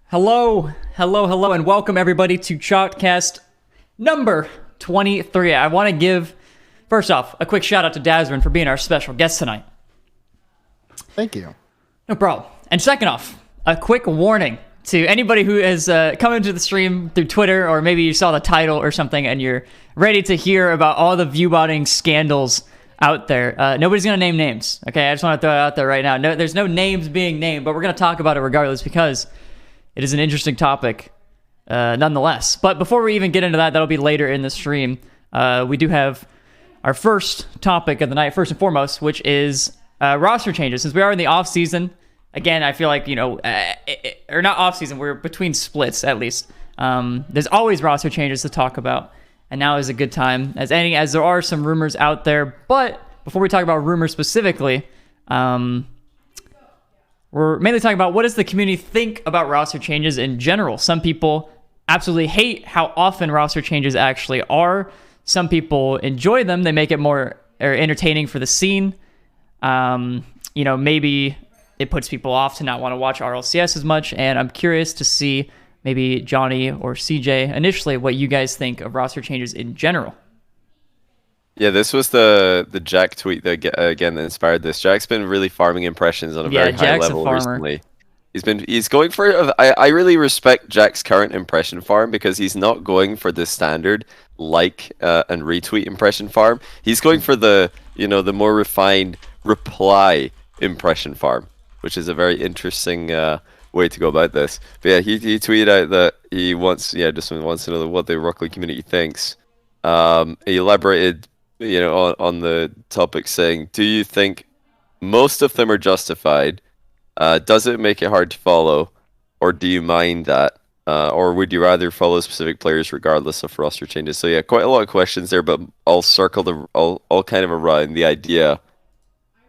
Hello, and welcome everybody to Chalkcast number 23. I want to give, first off, a quick shout out to Dazerin for being our special guest tonight. Thank you. No problem. And second off, a quick warning to anybody who has come into the stream through Twitter, or maybe you saw the title or something and you're ready to hear about all the viewbotting scandals out there. Nobody's going to name names, okay? I just want to throw it out there right now. No, there's no names being named, but we're going to talk about it regardless because it is an interesting topic nonetheless. But before we even get into that, that'll be later in the stream. We do have our first topic of the night, first and foremost, which is roster changes. Since we are in the off-season, again, I feel like, or not off-season, we're between splits at least. There's always roster changes to talk about, and now is a good time, as there are some rumors out there. But before we talk about rumors specifically, we're mainly talking about what does the community think about roster changes in general. Some people absolutely hate how often roster changes actually are. Some people enjoy them. They make it more entertaining for the scene. Maybe it puts people off to not want to watch RLCS as much. And I'm curious to see maybe Johnny or CJ initially what you guys think of roster changes in general. Yeah, this was the Jack tweet that inspired this. Jack's been really farming impressions on a very high level recently. He's going for. I really respect Jack's current impression farm because he's not going for the standard like and retweet impression farm. He's going for the more refined reply impression farm, which is a very interesting way to go about this. But yeah, he tweeted out that he wants to know what the Rocket League community thinks. He elaborated on the topic saying, do you think most of them are justified? Does it make it hard to follow? Or do you mind that? Or would you rather follow specific players regardless of roster changes? So yeah, quite a lot of questions there, but I'll circle all kind of around the idea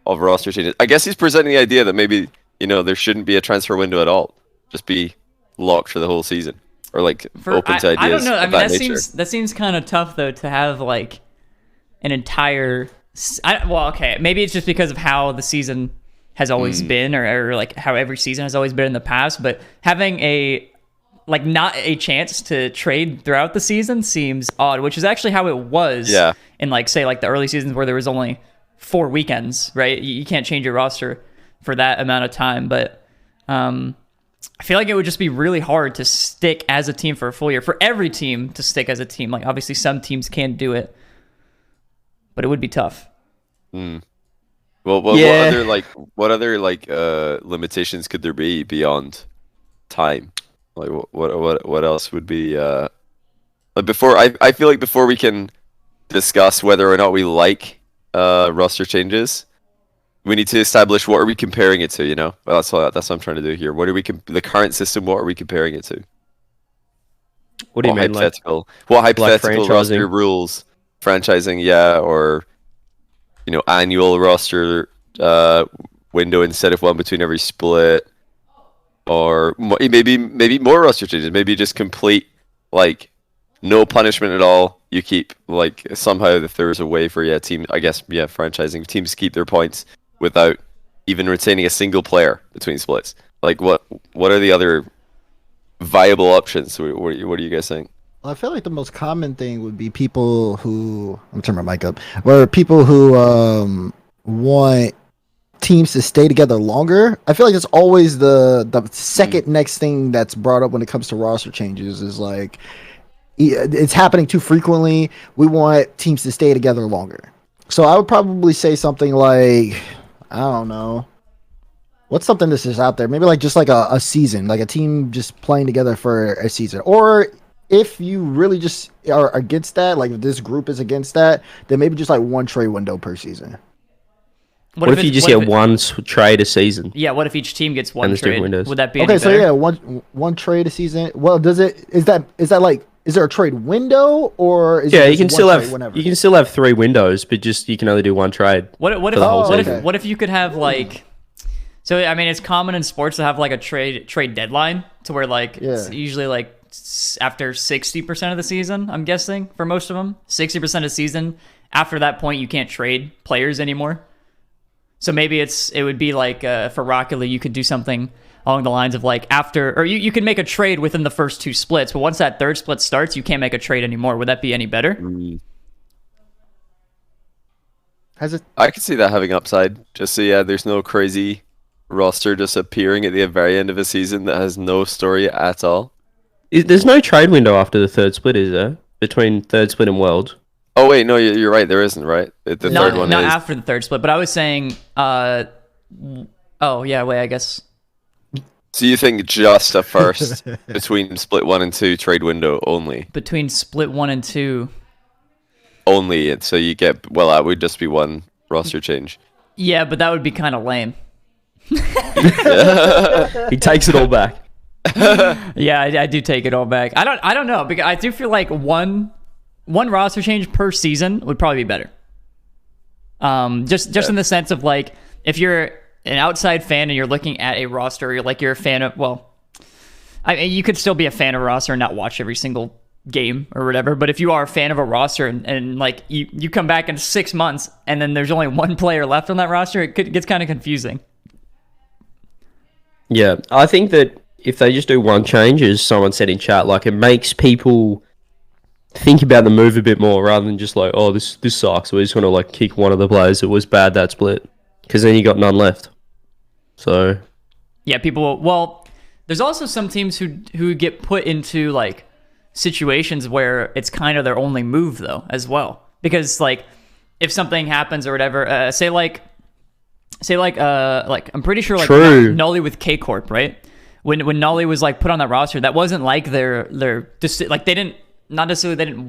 of roster changes. I guess he's presenting the idea that maybe, there shouldn't be a transfer window at all. Just be locked for the whole season. Or open to ideas. I don't know. I mean, that seems kind of tough though to have an entire. Maybe it's just because of how the season has always been, or how every season has always been in the past. But having not a chance to trade throughout the season seems odd, which is actually how it was. Yeah. In the early seasons where there was only 4 weekends, right? You can't change your roster for that amount of time, but I feel like it would just be really hard to stick as a team for a full year, for every team to stick as a team. Obviously some teams can do it, but it would be tough. Well, what other limitations could there be beyond time? What else would be before I feel like before we can discuss whether or not we like roster changes, we need to establish what are we comparing it to, Well, that's what I'm trying to do here. What are the current system, what are we comparing it to? What do you mean? What hypothetical roster rules? Franchising, yeah, or annual roster window instead of one between every split, or maybe more roster changes. Maybe just complete no punishment at all. You keep somehow if there's a way for franchising teams keep their points without even retaining a single player between splits. What are the other viable options? What are you guys saying? Well, I feel like the most common thing would be people who I'm turning my mic up, where people who want teams to stay together longer. I feel like it's always the second next thing that's brought up when it comes to roster changes is it's happening too frequently. We want teams to stay together longer. So I would probably say something like, I don't know, what's something that's just out there? Maybe just a season, a team just playing together for a season. Or if you really just are against that, if this group is against that, then maybe just one trade window per season. What if you just get one trade a season? Yeah, what if each team gets one trade? Windows. Would that be okay? Any So better? yeah, one trade a season. Well, is there a trade window, or is you can still have 3 windows, but you can only do one trade. What if you could have So I mean, it's common in sports to have a trade deadline to where it's usually after 60% of the season. I'm guessing for most of them, 60% of the season. After that point, you can't trade players anymore. So maybe it would be like for Rocket League, you could do something along the lines of like after, or you can make a trade within the first 2 splits, but once that 3rd split starts, you can't make a trade anymore. Would that be any better? I could see that having upside. Just so there's no crazy roster just appearing at the very end of a season that has no story at all. There's no trade window after the 3rd split, is there? Between 3rd split and World? Oh wait, no, you're right. There isn't, right? The third one not is after the 3rd split, but I was saying. Oh yeah, wait. I guess. So you think just a first between split 1 and 2 trade window only? Between split 1 and 2. Only, so you get that would just be 1 roster change. Yeah, but that would be kind of lame. He takes it all back. Yeah, I do take it all back. I don't know, because I do feel like one roster change per season would probably be better. Just in the sense of like, if you're an outside fan and you're looking at a roster, you're a fan of, you could still be a fan of a roster and not watch every single game or whatever, but if you are a fan of a roster and like you come back in 6 months and then there's only 1 player left on that roster, it gets kind of confusing. Yeah, I think that if they just do 1 change, as someone said in chat, like it makes people think about the move a bit more rather than just like, oh, this sucks. We're just gonna like kick one of the players that was bad that split, because then you got none left. So yeah, there's also some teams who get put into like situations where it's kind of their only move though as well, because like if something happens or whatever, say like I'm pretty sure like Nolly with K Corp, right? When Nolly was like put on that roster, that wasn't like their like they didn't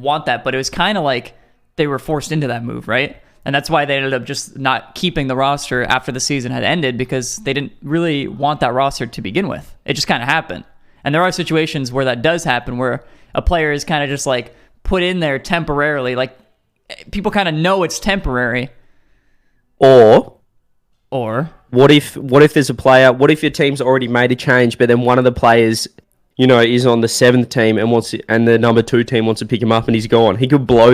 want that, but it was kind of like they were forced into that move, right? And that's why they ended up just not keeping the roster after the season had ended, because they didn't really want that roster to begin with. It just kind of happened. And there are situations where that does happen, where a player is kind of just like put in there temporarily, like people kind of know it's temporary. Or what if there's a player? What if your team's already made a change, but then one of the players, is on the 7th team and the number 2 team wants to pick him up and he's gone? He could blow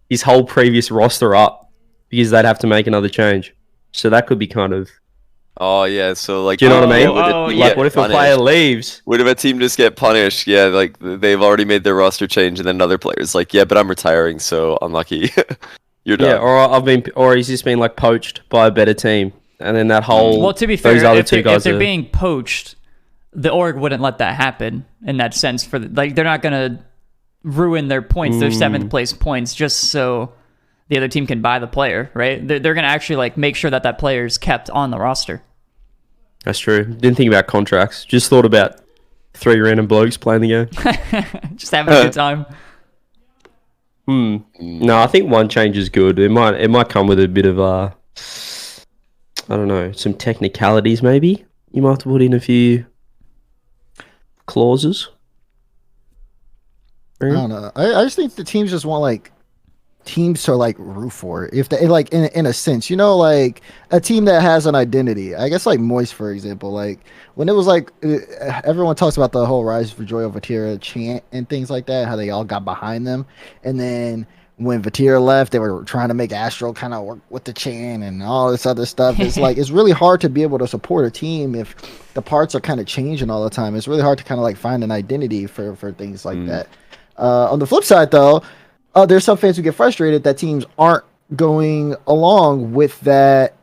his whole previous roster up because they'd have to make another change. So that could be kind of. Oh yeah, so like, do you know what I mean? What if a player leaves? Would if a team just get punished? Yeah, like they've already made their roster change, and then another player's like, yeah, but I'm retiring, so unlucky. You're done. Yeah, or he's just been like poached by a better team, and then that whole. Well, to be fair, if they're being poached, the org wouldn't let that happen in that sense. They're not gonna ruin their points, their 7th place points, just so the other team can buy the player, right? They're gonna actually like make sure that player is kept on the roster. That's true. Didn't think about contracts. Just thought about 3 random blokes playing the game. Just having a good time. No, I think 1 change is good. It might come with a bit of I don't know, some technicalities maybe. You might have to put in a few clauses. I don't know. I just think the teams just want like teams to like root for if they like in a sense, like a team that has an identity. I guess like Moist, for example, like when it was like everyone talks about the whole Rise for Joy of Vatira chant and things like that, how they all got behind them, and then when Vatira left, they were trying to make Astro kind of work with the chant and all this other stuff. It's like it's really hard to be able to support a team if the parts are kind of changing all the time. It's really hard to kind of like find an identity for things like that. On the flip side, though, there's some fans who get frustrated that teams aren't going along with that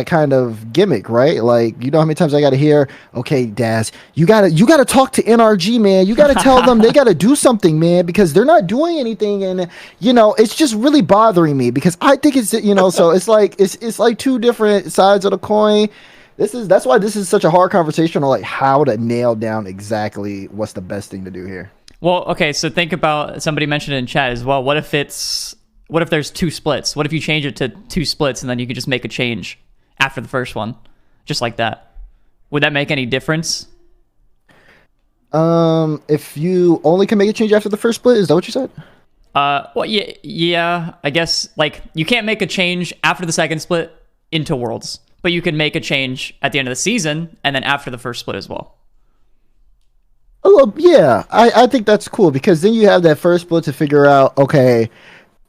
kind of gimmick, right? Like, how many times I got to hear, okay, Daz, you gotta talk to NRG, man. You gotta tell them they gotta do something, man, because they're not doing anything, and it's just really bothering me because I think it's so it's like it's like 2 different sides of the coin. That's why this is such a hard conversation on like how to nail down exactly what's the best thing to do here. Well, okay, so think about, somebody mentioned it in chat as well. What if there's 2 splits? What if you change it to 2 splits and then you could just make a change after the first one, just like that? Would that make any difference? If you only can make a change after the first split, is that what you said? Well, yeah. I guess like you can't make a change after the 2nd split into Worlds, but you can make a change at the end of the season and then after the first split as well. Oh, yeah, I think that's cool because then you have that first split to figure out, okay,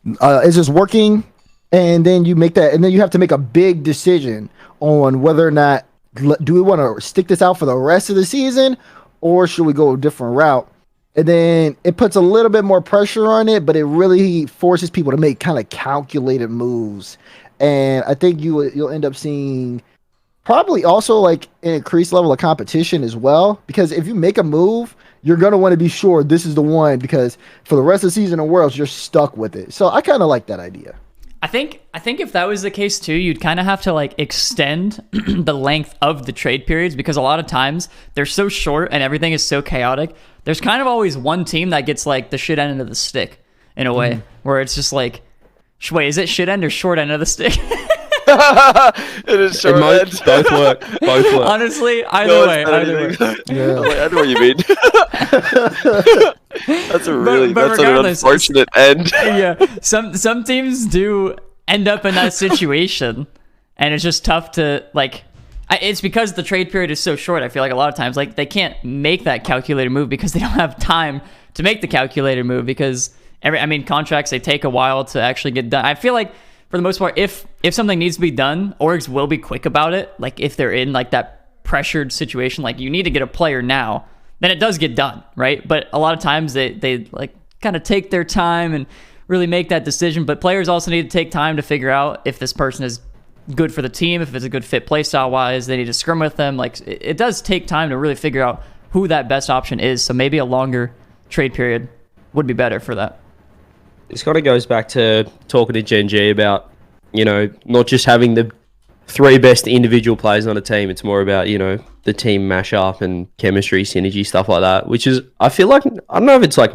is this working? and then you make that, and then you have to make a big decision on whether or not do we want to stick this out for the rest of the season, or should we go a different route? And then it puts a little bit more pressure on it, but it really forces people to make kind of calculated moves. And I think you'll end up seeing probably also like an increased level of competition as well. Because if you make a move, you're going to want to be sure this is the one, because for the rest of the season or Worlds, you're stuck with it. So I kind of like that idea. I think if that was the case too, you'd kind of have to like extend the length of the trade periods, because a lot of times they're so short and everything is so chaotic. There's kind of always one team that gets like the shit end of the stick in a way, where it's just like, wait, is it shit end or short end of the stick? It is short end. Both work. Honestly, either way. Yeah. I know what you mean. That's an unfortunate end. Yeah, some teams do end up in that situation, and it's just tough to like. It's because the trade period is so short. I feel like a lot of times, like, they can't make that calculated move because they don't have time to make the calculated move, because contracts, they take a while to actually get done. I feel like for the most part, if something needs to be done, orgs will be quick about it. Like if they're in like that pressured situation, like you need to get a player now, then it does get done, right? But a lot of times they like kind of take their time and really make that decision. But players also need to take time to figure out if this person is good for the team, if it's a good fit playstyle wise. They need to scrim with them. Like it does take time to really figure out who that best option is. So maybe a longer trade period would be better for that. This kind of goes back to talking to Gen G about, not just having the 3 best individual players on a team. It's more about, the team mashup and chemistry, synergy, stuff like that, which is, I feel like, I don't know if it's like,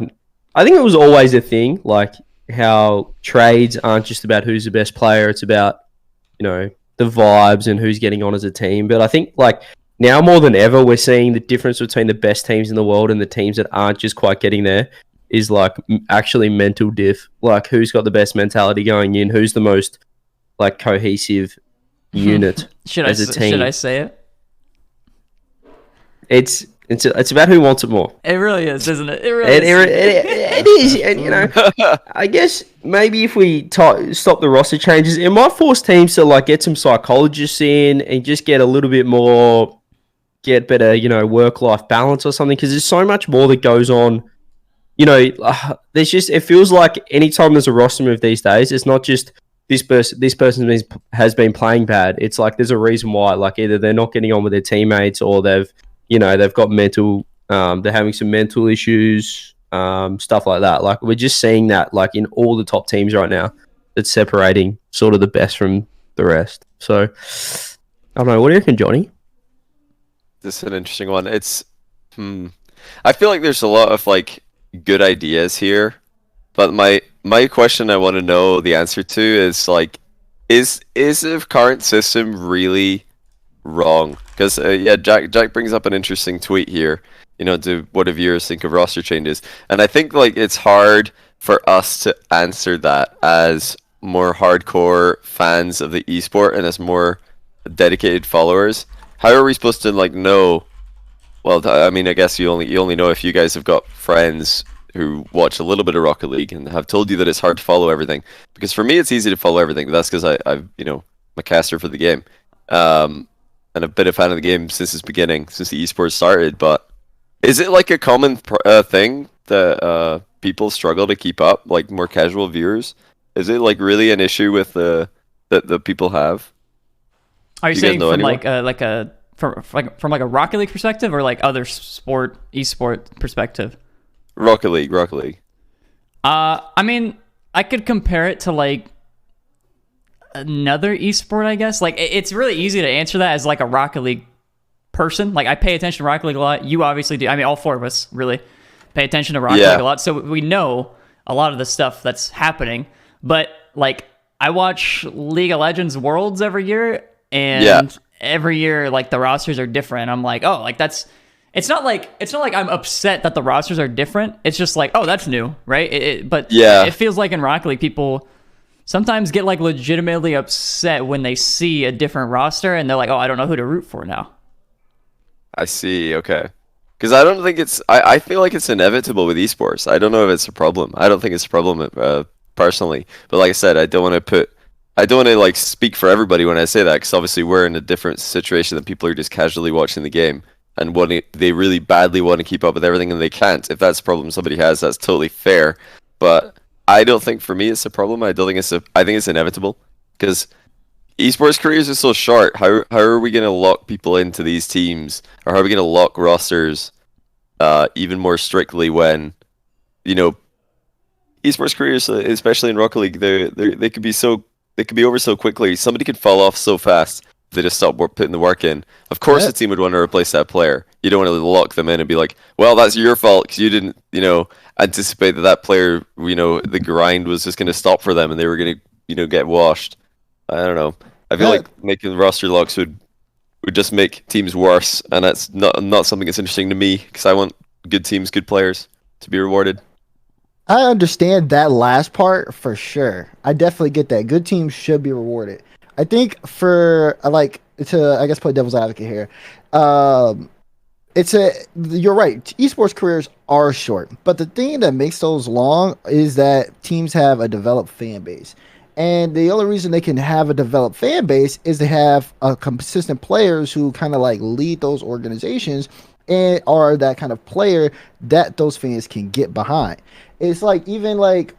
I think it was always a thing, like how trades aren't just about who's the best player. It's about, the vibes and who's getting on as a team. But I think like now more than ever, we're seeing the difference between the best teams in the world and the teams that aren't just quite getting there is like actually mental diff. Like who's got the best mentality going in, who's the most like cohesive unit as a team. Should I say it? It's about who wants it more. It really is, isn't it? It is. And, I guess maybe if we stop the roster changes, it might force teams to like get some psychologists in and just get a little bit more, get better, work-life balance or something. Because there's so much more that goes on. There's just, it feels like anytime there's a roster move these days, it's not just this person has been playing bad. It's like there's a reason why. Like either they're not getting on with their teammates, or they've got mental, they're having some mental issues, stuff like that. Like we're just seeing that like in all the top teams right now, that's separating sort of the best from the rest. So I don't know. What do you reckon, Johnny? This is an interesting one. It's, I feel like there's a lot of like good ideas here, but my question I want to know the answer to is like, is the current system really wrong? Because Jack brings up an interesting tweet here. To what do viewers think of roster changes? And I think like it's hard for us to answer that as more hardcore fans of the esport and as more dedicated followers. How are we supposed to like know? Well, I mean, I guess you only know if you guys have got friends who watch a little bit of Rocket League and have told you that it's hard to follow everything. Because for me, it's easy to follow everything. But that's because I'm a caster for the game. And I've been a fan of the game since its beginning, since the esports started. But is it like a common thing that people struggle to keep up, like more casual viewers? Is it like really an issue with that the people have? Are you saying from a Rocket League perspective, or like other esport perspective? Rocket League. I mean, I could compare it to like another esport, I guess. Like it's really easy to answer that as like a Rocket League person. Like I pay attention to Rocket League a lot. You obviously do. I mean, all 4 of us really pay attention to Rocket League a lot, so we know a lot of the stuff that's happening. But like I watch League of Legends Worlds every year, and every year like the rosters are different. I'm like, oh, like that's. It's not like I'm upset that the rosters are different. It's just like, oh, that's new, right? It feels like in Rocket League, people sometimes get like legitimately upset when they see a different roster, and they're like, oh, I don't know who to root for now. I see. Okay. Because I don't think it's. I feel like it's inevitable with esports. I don't know if it's a problem. I don't think it's a problem personally. But like I said, I don't want to put I don't want to like speak for everybody when I say that, because obviously we're in a different situation than people who are just casually watching the game and they really badly want to keep up with everything and they can't. If that's a problem somebody has, that's totally fair. But I don't think for me it's a problem. I think it's inevitable, because esports careers are so short. How are we going to lock people into these teams, or how are we going to lock rosters even more strictly when, you know, esports careers, especially in Rocket League, they could be over so quickly. Somebody could fall off so fast if they just stop putting the work in. Of course, the team would want to replace that player. You don't want to lock them in and be like, well, that's your fault because you didn't, anticipate that player, the grind was just going to stop for them and they were going to, get washed. I don't know. I feel like making roster locks would just make teams worse, and that's not something that's interesting to me, because I want good teams, good players to be rewarded. I understand that last part for sure. I definitely get that. Good teams should be rewarded. I think for play devil's advocate here. You're right. Esports careers are short, but the thing that makes those long is that teams have a developed fan base. And the only reason they can have a developed fan base is to have consistent players who kind of like lead those organizations and are that kind of player that those fans can get behind. It's like, even like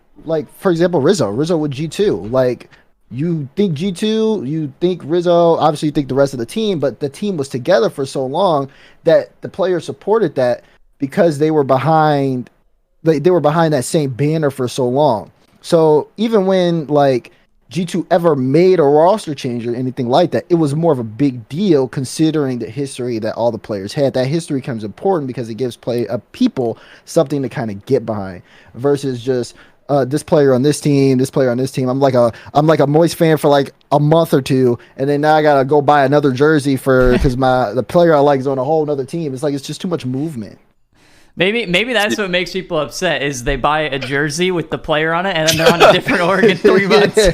for example, Rizzo with G2. Like, you think G2, you think Rizzo, obviously you think the rest of the team, but the team was together for so long that the players supported that because they were behind that same banner for so long. So even when like G2 ever made a roster change or anything like that, it was more of a big deal considering the history that all the players had. That history becomes important because it gives people something to kind of get behind versus just this player on this team, this player on this team. I'm like a Moist fan for like a month or two, and then now I gotta go buy another jersey because the player I like is on a whole other team. It's like it's just too much movement. Maybe that's what makes people upset is they buy a jersey with the player on it and then they're on a different org in 3 months.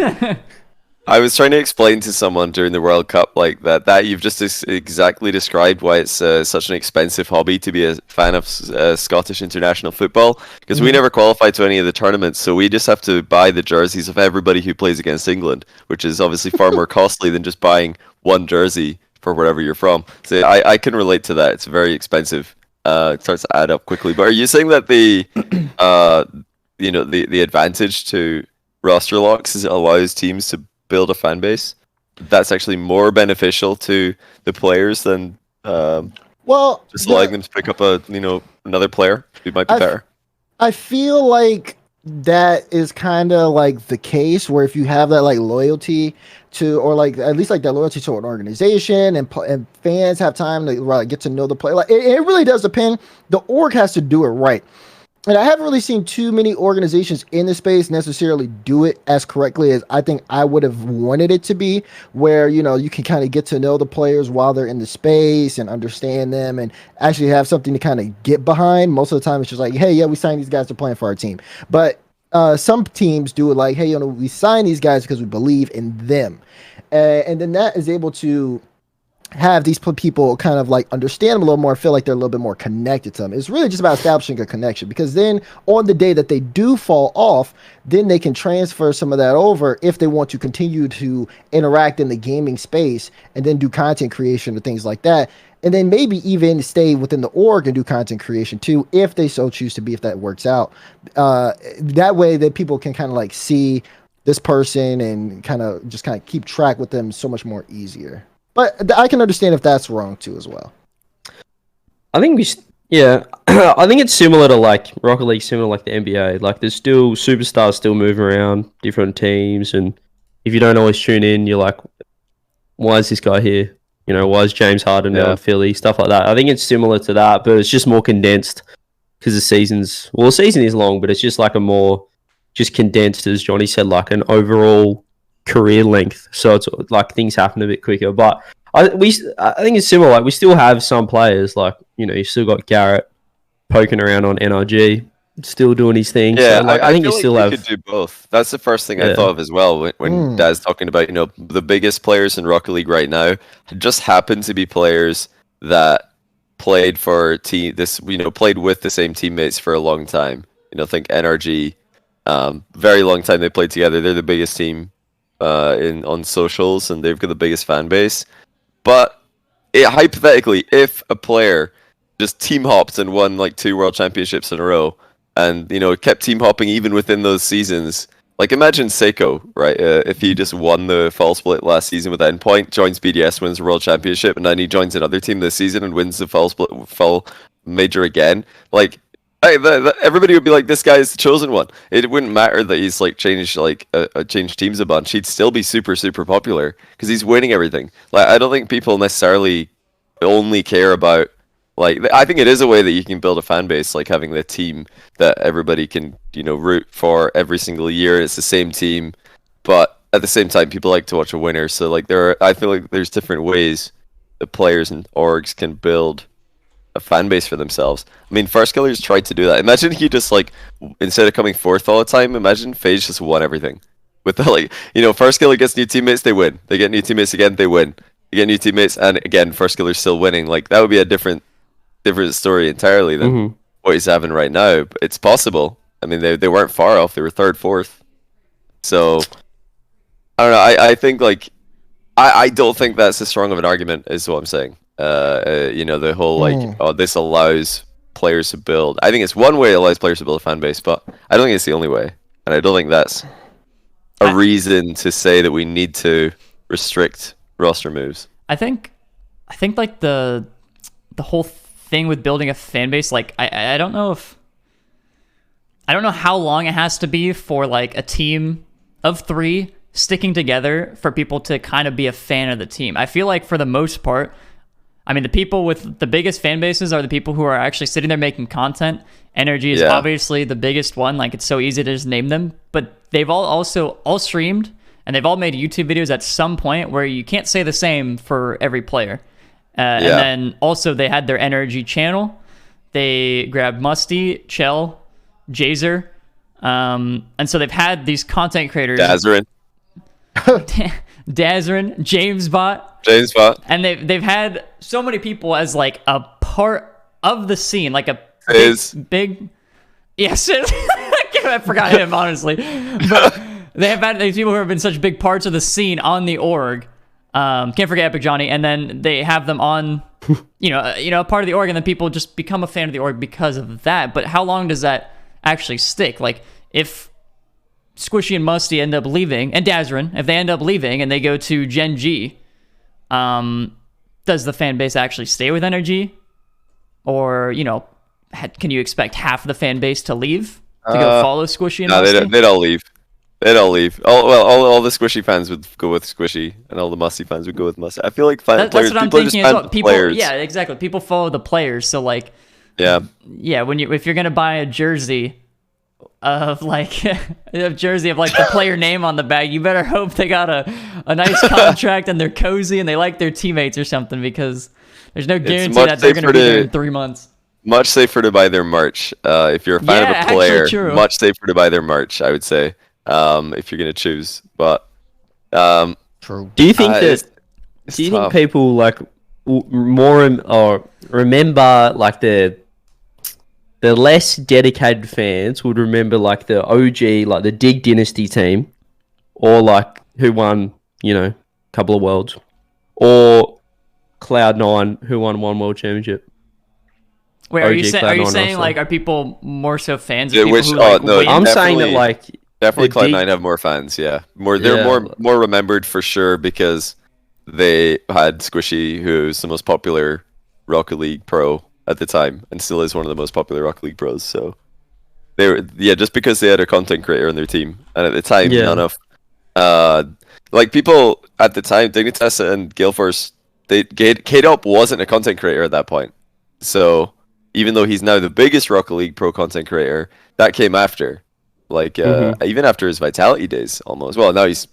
I was trying to explain to someone during the World Cup like that you've just exactly described why it's such an expensive hobby to be a fan of Scottish international football, because we never qualify to any of the tournaments, so we just have to buy the jerseys of everybody who plays against England, which is obviously far more costly than just buying one jersey for wherever you're from. So I can relate to that. It's very expensive. It starts to add up quickly. But are you saying that the advantage to roster locks is it allows teams to build a fan base that's actually more beneficial to the players than just allowing them to pick up another player who might be better? I feel like that is kind of like the case where if you have that like loyalty to, or like at least like that loyalty to an organization, and fans have time to get to know the player. Like it really does depend. The org has to do it right. And I haven't really seen too many organizations in the space necessarily do it as correctly as I think I would have wanted it to be, where, you can kind of get to know the players while they're in the space and understand them and actually have something to kind of get behind. Most of the time it's just like, hey, yeah, we signed these guys to play for our team. But some teams do it like, hey, we sign these guys because we believe in them. And then that is able to have these people kind of like understand them a little more, feel like they're a little bit more connected to them. It's really just about establishing a connection, because then on the day that they do fall off, then they can transfer some of that over if they want to continue to interact in the gaming space and then do content creation and things like that. And then maybe even stay within the org and do content creation too, if they so choose to be, if that works out. That way that people can kind of like see this person and kind of keep track with them so much more easier. But I can understand if that's wrong too as well. I think I think it's similar to like Rocket League, similar to like the NBA. Like there's still superstars still move around different teams, and if you don't always tune in, you're like, why is this guy here? Why is James Harden now in Philly? Stuff like that. I think it's similar to that, but it's just more condensed because the season is long, but it's just like a more just condensed, as Johnny said, like an overall career length, so it's like things happen a bit quicker. But I think it's similar. Like we still have some players, like you still got Garrett poking around on NRG, still doing his thing. Yeah, so, I think you still have. Could do both. That's the first thing I thought of as well when Daz talking about the biggest players in Rocket League right now just happen to be players that played for played with the same teammates for a long time. Think NRG, very long time they played together. They're the biggest team on socials, and they've got the biggest fan base. But hypothetically, if a player just team hopped and won like 2 world championships in a row, and kept team hopping even within those seasons, like imagine Seiko, right? If he just won the fall split last season with Endpoint, joins BDS, wins the world championship, and then he joins another team this season and wins the fall major again, like. Everybody would be like, this guy is the chosen one. It wouldn't matter that he's like changed teams a bunch. He'd still be super, super popular because he's winning everything. Like, I don't think people necessarily only care about, like, I think it is a way that you can build a fan base, like having the team that everybody can, root for every single year. It's the same team, but at the same time, people like to watch a winner. So like I feel like there's different ways that players and orgs can build a fan base for themselves. I mean, First Killers tried to do that. Imagine he just like, instead of coming fourth all the time, imagine FaZe just won everything. With the First Killer gets new teammates, they win. They get new teammates again, they win. They get new teammates, and again, First Killer's still winning. Like, that would be a different story entirely than what he's having right now. But it's possible. I mean, they weren't far off. They were third, fourth. So I don't know. I think like I don't think that's as strong of an argument, is what I'm saying. The whole like, this allows players to build. I think it's one way it allows players to build a fan base, but I don't think it's the only way, and I don't think that's a reason to say that we need to restrict roster moves. I think like the whole thing with building a fan base, like I don't know how long it has to be for like a team of 3 sticking together for people to kind of be a fan of the team. I feel like for the most part, I mean, the people with the biggest fan bases are the people who are actually sitting there making content. Energy is obviously the biggest one. Like, it's so easy to just name them. But they've all streamed, and they've all made YouTube videos at some point where you can't say the same for every player. And then also they had their Energy channel. They grabbed Musty, Chell, Jazer. And so they've had these content creators. Dazerin. Dazerin, Jamesbot. And they've had so many people as like a part of the scene, like a big yes. I forgot him, honestly. But they have had these people who have been such big parts of the scene on the org. Can't forget Epic Johnny, and then they have them on a part of the org, and then people just become a fan of the org because of that. But how long does that actually stick? Like, if Squishy and Musty end up leaving, and Dazerin, if they end up leaving and they go to Gen G, does the fan base actually stay with Energy? Or, can you expect half the fan base to leave to go follow Squishy and Musty? No, they'd all leave. All the Squishy fans would go with Squishy, and all the Musty fans would go with Musty. I feel like that's what I'm thinking as well. Yeah, exactly. People follow the players, so like, if you're gonna buy a jersey of like a jersey of like the player name on the bag, you better hope they got a nice contract and they're cozy and they like their teammates or something, because there's no guarantee that they're going to be there in 3 months. Much safer to buy their merch. If you're a fan of a player, much safer to buy their merch, I would say, if you're going to choose. But true. Do you think think people like more or remember like the less dedicated fans would remember like the OG, like the Dig Dynasty team, or like who won, a couple of worlds, or Cloud9 who won 1 world championship? Wait, are you saying like, are people more so fans of people who like no, win? I'm saying that like definitely Cloud9 have more fans. Yeah, they're more remembered for sure because they had Squishy, who's the most popular Rocket League pro at the time, and still is one of the most popular Rocket League pros. So they were, just because they had a content creator on their team, and at the time, none of like people at the time, Dignitas and Galeforce, K-Dop wasn't a content creator at that point. So even though he's now the biggest Rocket League pro content creator, that came after, like even after his Vitality days, almost. Well, now he's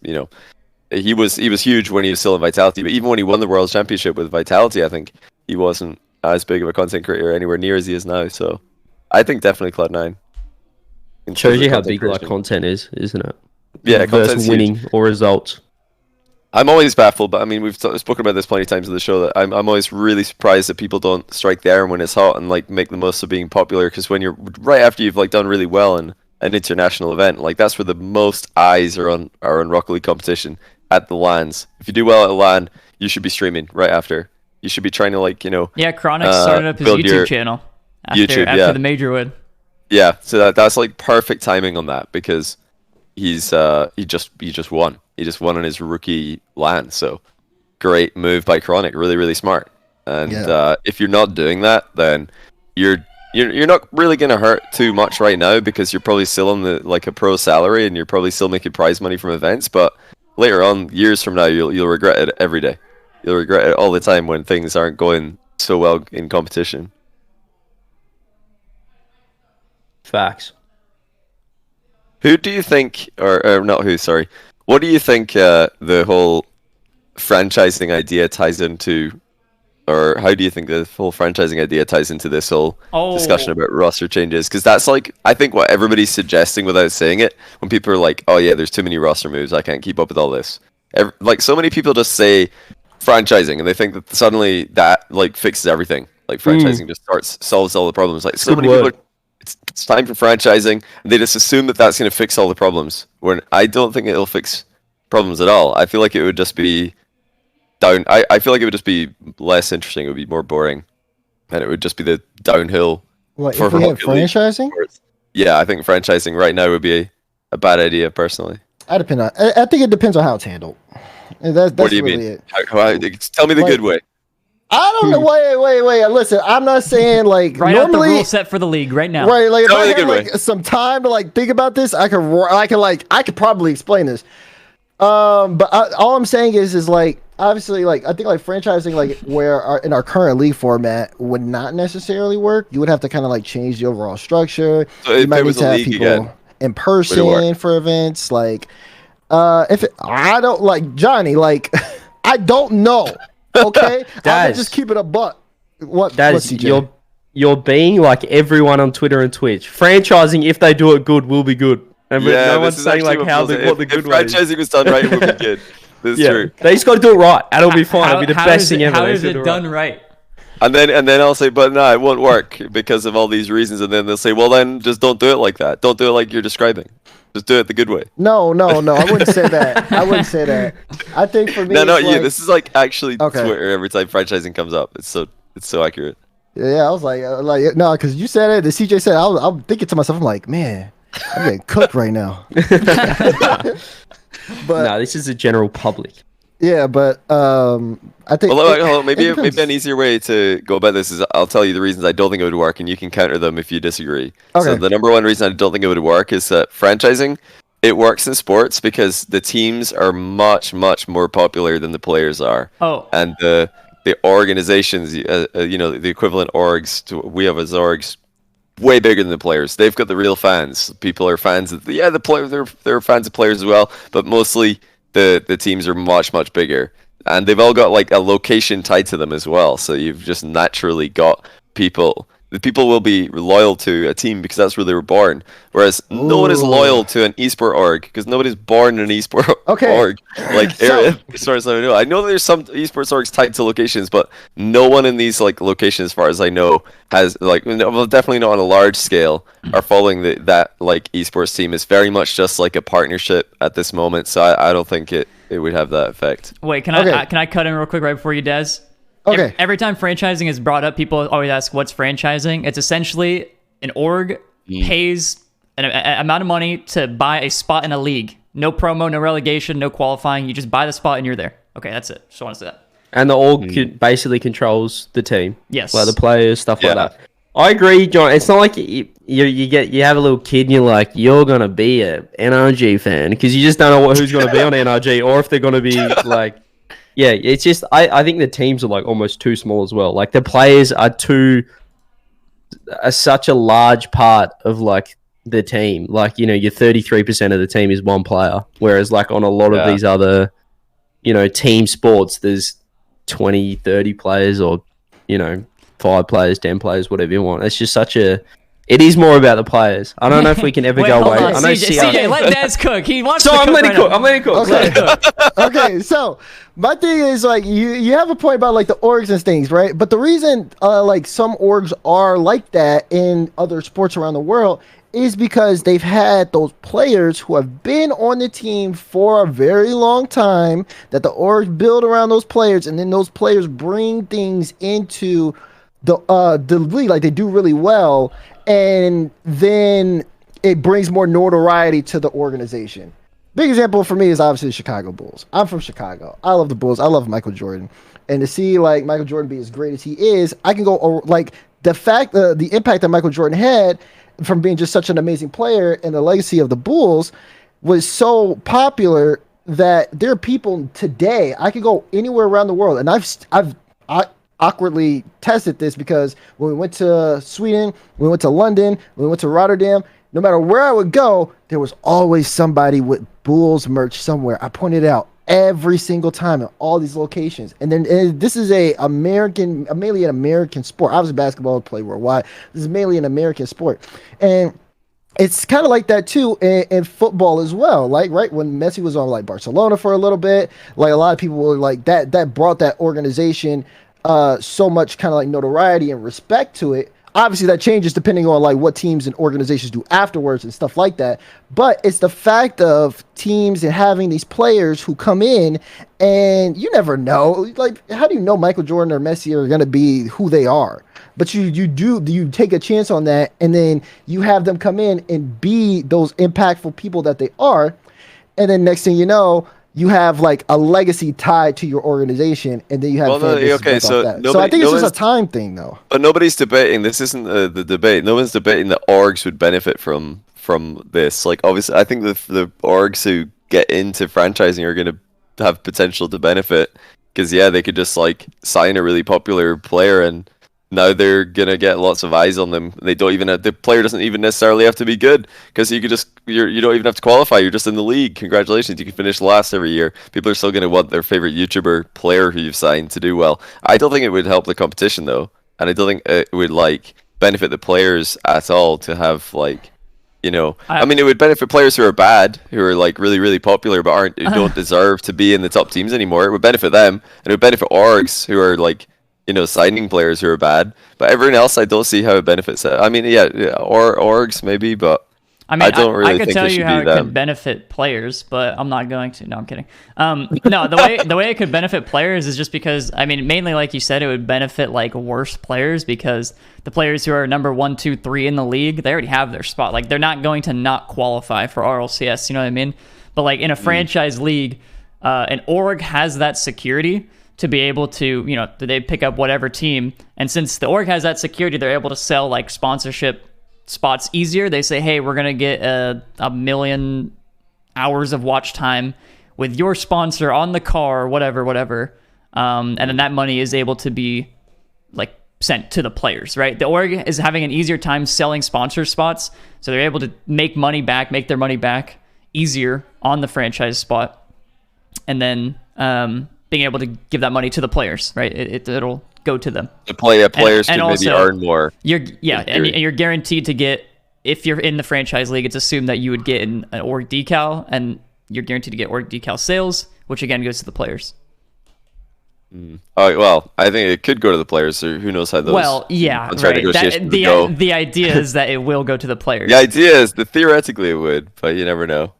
he was huge when he was still in Vitality, but even when he won the World Championship with Vitality, I think he wasn't as big of a content creator anywhere near as he is now. So I think definitely Cloud9. Shows you how big like content is, isn't it? Yeah, versus winning huge. Or results. I'm always baffled, but I mean, we've spoken about this plenty of times in the show, that I'm always really surprised that people don't strike the iron when it's hot and like make the most of being popular, because when you're right after you've like done really well and an international event. Like that's where the most eyes are on Rocket League competition at the LANs. If you do well at a LAN, you should be streaming right after. You should be trying to Yeah, Chronic started up his YouTube channel after the major win. Yeah, so that's like perfect timing on that because he just won. He just won on his rookie LAN. So great move by Chronic. Really, really smart. And if you're not doing that, then you're not really going to hurt too much right now because you're probably still on a pro salary and you're probably still making prize money from events. But later on, years from now, you'll regret it every day. You'll regret it all the time when things aren't going so well in competition. Facts. Who do you think, or not who? Sorry, what do you think the whole franchising idea ties into? Or how do you think the whole franchising idea ties into this whole discussion about roster changes? Because that's I think what everybody's suggesting without saying it. When people are like, "Oh yeah, there's too many roster moves. I can't keep up with all this." So many people just say franchising, and they think that suddenly that fixes everything. Like franchising just solves all the problems. Like so many people, it's time for franchising, and they just assume that that's going to fix all the problems. When I don't think it'll fix problems at all. I feel like it would just be I feel like it would just be less interesting. It would be more boring, and it would just be the downhill. What if we have franchising? Yeah, I think franchising right now would be a bad idea, personally. I think it depends on how it's handled. That's what do you mean? Tell me the good way. I don't know. Wait. Listen, I'm not saying right normally out the rule set for the league right now. Right, if I had some time to think about this, I could probably explain this. But all I'm saying is obviously I think franchising where in our current league format would not necessarily work. You would have to kind of change the overall structure. So you might need to have people in person for events. I don't Johnny. I don't know. Okay, I'll just keep it a buck. What? You're being like everyone on Twitter and Twitch. Franchising, if they do it good, will be good. And no one's saying what the good way is. If franchising was done right, it would be good. This is true. They just got to do it right, and it'll be fine. It'll be the best thing ever. How is it done right? And then I'll say, but no, it won't work because of all these reasons. And then they'll say, well, then just don't do it like that. Don't do it like you're describing. Just do it the good way. No. I wouldn't say that. I think for me, no, not you. This is actually Twitter every time franchising comes up. It's so accurate. Yeah, I was no, because you said it. The CJ said. I'm thinking to myself, I'm like, man, I'm getting cooked right now. But no, this is the general public. Yeah, but I think. Well, maybe an easier way to go about this is I'll tell you the reasons I don't think it would work, and you can counter them if you disagree. Okay. So the number one reason I don't think it would work is that franchising, it works in sports because the teams are much, much more popular than the players are. Oh. And the organizations, the equivalent orgs we have as orgs, way bigger than the players. They've got the real fans. People are fans of the players. They're fans of players as well, but mostly the teams are much, much bigger, and they've all got a location tied to them as well. So you've just naturally got people. The people will be loyal to a team because that's where they were born. Whereas no one is loyal to an esport org because nobody's born in an esport org. As far as I know, I know there's some esports orgs tied to locations, but no one in these locations, as far as I know, has definitely not on a large scale, are following that esports team. It's very much just a partnership at this moment. So I don't think it would have that effect. Wait, can I cut in real quick right before you, Des? Okay. Every time franchising is brought up, people always ask, what's franchising? It's essentially an org pays an amount of money to buy a spot in a league. No promo, no relegation, no qualifying. You just buy the spot and you're there. Okay, that's it. Just want to say that. And the org basically controls the team. Yes. The players, stuff like that. I agree, John. It's not like you have a little kid and you're like, you're going to be a NRG fan because you just don't know who's going to be on NRG or if they're going to be Yeah, it's just I think the teams are almost too small as well. The players are such a large part of the team. Your 33% of the team is one player, whereas on a lot of these other team sports, there's 20, 30 players or 5 players, 10 players, whatever you want. It's just It is more about the players. I don't know if we can ever go away. I know CJ, let Daz cook. He wants to cook. I'm letting cook. Okay, so my thing is like you have a point about like the orgs and things, right? But the reason like some orgs are like that in other sports around the world is because they've had those players who have been on the team for a very long time, that the orgs build around those players, and then those players bring things into the league, like they do really well, and then it brings more notoriety to the organization. Big example for me is obviously the Chicago Bulls. I'm from Chicago. I love the Bulls. I love Michael Jordan. And to see like Michael Jordan be as great as he is, I can go like the fact the impact that Michael Jordan had from being just such an amazing player, and the legacy of the Bulls was so popular that there are people today, I could go anywhere around the world, and I awkwardly tested this because when we went to Sweden, we went to London, we went to Rotterdam, no matter where I would go, there was always somebody with Bulls merch somewhere. I pointed out every single time in all these locations. And this is mainly an American sport. I was a basketball player worldwide. This is mainly an American sport. And it's kind of like that too in football as well. Like, right, when Messi was on like Barcelona for a little bit, like a lot of people were like that brought that organization so much kind of like notoriety and respect to it. Obviously that changes depending on like what teams and organizations do afterwards and stuff like that. But it's the fact of teams and having these players who come in, and you never know, like, how do you know Michael Jordan or Messi are going to be who they are? But you take a chance on that, and then you have them come in and be those impactful people that they are. And then next thing you know, you have like a legacy tied to your organization, and then you have so I think it's just a time thing, though. But nobody's debating. This isn't the debate. No one's debating that orgs would benefit from this. Like, obviously, I think the orgs who get into franchising are going to have potential to benefit, because they could just like sign a really popular player, and now they're gonna get lots of eyes on them. They don't even the player doesn't even necessarily have to be good, because you don't even have to qualify. You're just in the league. Congratulations, you can finish last every year. People are still gonna want their favorite YouTuber player who you've signed to do well. I don't think it would help the competition though, and I don't think it would like benefit the players at all to have like, I mean, it would benefit players who are bad, who are like really, really popular, but who don't deserve to be in the top teams anymore. It would benefit them, and it would benefit orgs who are like, signing players who are bad. But everyone else, I don't see how it benefits it. I mean, or orgs maybe, but I don't really think it should be them. I could tell you how it could benefit players, but I'm not going to. No, I'm kidding. No, the way it could benefit players is just because, I mean, mainly like you said, it would benefit like worse players, because the players who are number 1, 2, 3 in the league, they already have their spot. Like, they're not going to not qualify for RLCS. You know what I mean? But like in a franchise league, an org has that security to be able to, they pick up whatever team. And since the org has that security, they're able to sell like sponsorship spots easier. They say, hey, we're going to get a million hours of watch time with your sponsor on the car, whatever. And then that money is able to be like sent to the players, right? The org is having an easier time selling sponsor spots. So they're able to make their money back easier on the franchise spot. And then, being able to give that money to the players, right? It'll go to them. The players can maybe earn more. And you're guaranteed to get, if you're in the franchise league, it's assumed that you would get an org decal, and you're guaranteed to get org decal sales, which again goes to the players. Oh, well, I think it could go to the players, so who knows how those negotiations go. The idea is that it will go to the players. The idea is that theoretically it would, but you never know.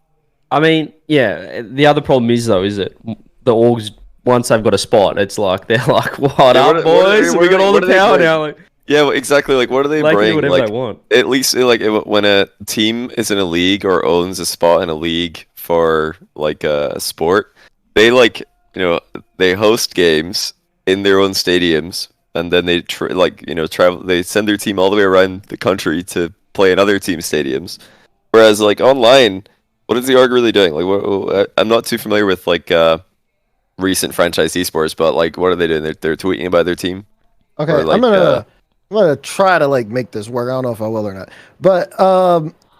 I mean, the other problem is, though, is that the orgs, once they've got a spot, it's like they're like, "What up, boys? We got all the power now." Like, well, exactly. Like, what do they bring? Whatever they want. At least, like, when a team is in a league or owns a spot in a league for like a sport, they they host games in their own stadiums, and then they travel. They send their team all the way around the country to play in other team stadiums. Whereas, like, online, what is the org really doing? Like, I'm not too familiar with like recent franchise esports, but like, what are they doing? They're tweeting about their team. Okay, like, I'm gonna try to like make this work. I don't know if I will or not, but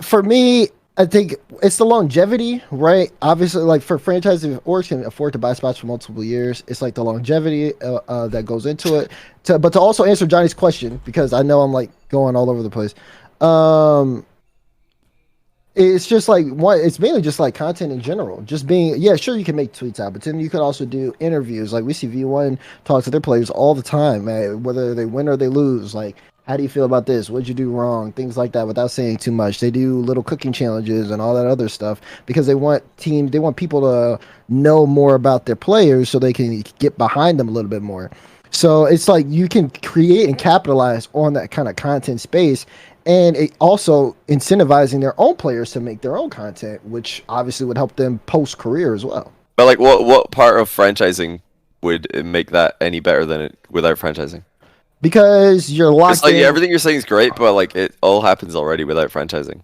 for me, I think it's the longevity, right? Obviously, like for franchises, orgs can afford to buy spots for multiple years. It's like the longevity that goes into it. But to also answer Johnny's question, because I know I'm like going all over the place. It's just like it's mainly just like content in general. Just being, yeah, sure, you can make tweets out, but then you could also do interviews. Like we see V1 talk to their players all the time, man, whether they win or they lose. Like, how do you feel about this? What'd you do wrong? Things like that without saying too much. They do little cooking challenges and all that other stuff because they want people to know more about their players so they can get behind them a little bit more. So it's like you can create and capitalize on that kind of content space. And it also incentivizing their own players to make their own content, which obviously would help them post-career as well. But like, what part of franchising would make that any better than it without franchising? Because you're locked in. Everything you're saying is great, but like it all happens already without franchising.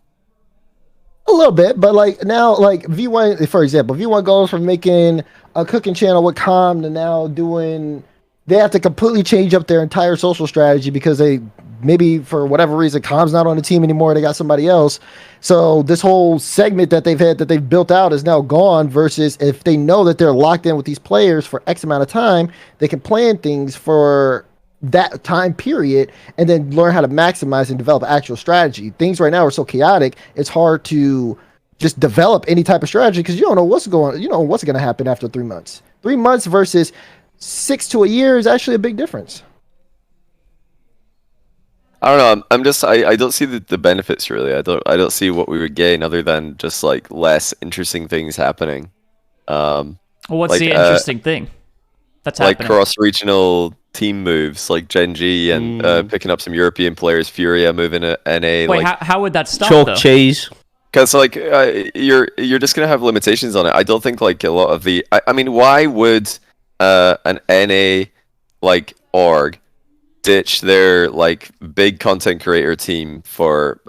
A little bit, but like now, like V1, for example, V1 goes from making a cooking channel with Calm to now doing. They have to completely change up their entire social strategy because they maybe for whatever reason Calm's not on the team anymore. They got somebody else. So this whole segment that they've built out is now gone. Versus if they know that they're locked in with these players for X amount of time, they can plan things for that time period and then learn how to maximize and develop actual strategy. Things right now are so chaotic, it's hard to just develop any type of strategy because you don't know what's going to happen after 3 months. 3 months versus 6 to a year is actually a big difference. I don't know. I don't see the benefits really. I don't see what we would gain other than just like less interesting things happening. Well, what's the interesting thing that's happening? Like cross-regional team moves, like Genji and picking up some European players. Furia moving to NA. Wait, how would that stop? Chalk cheese. Because like you're just gonna have limitations on it. I don't think like a lot of the. I mean, why would an NA like org ditch their like big content creator team for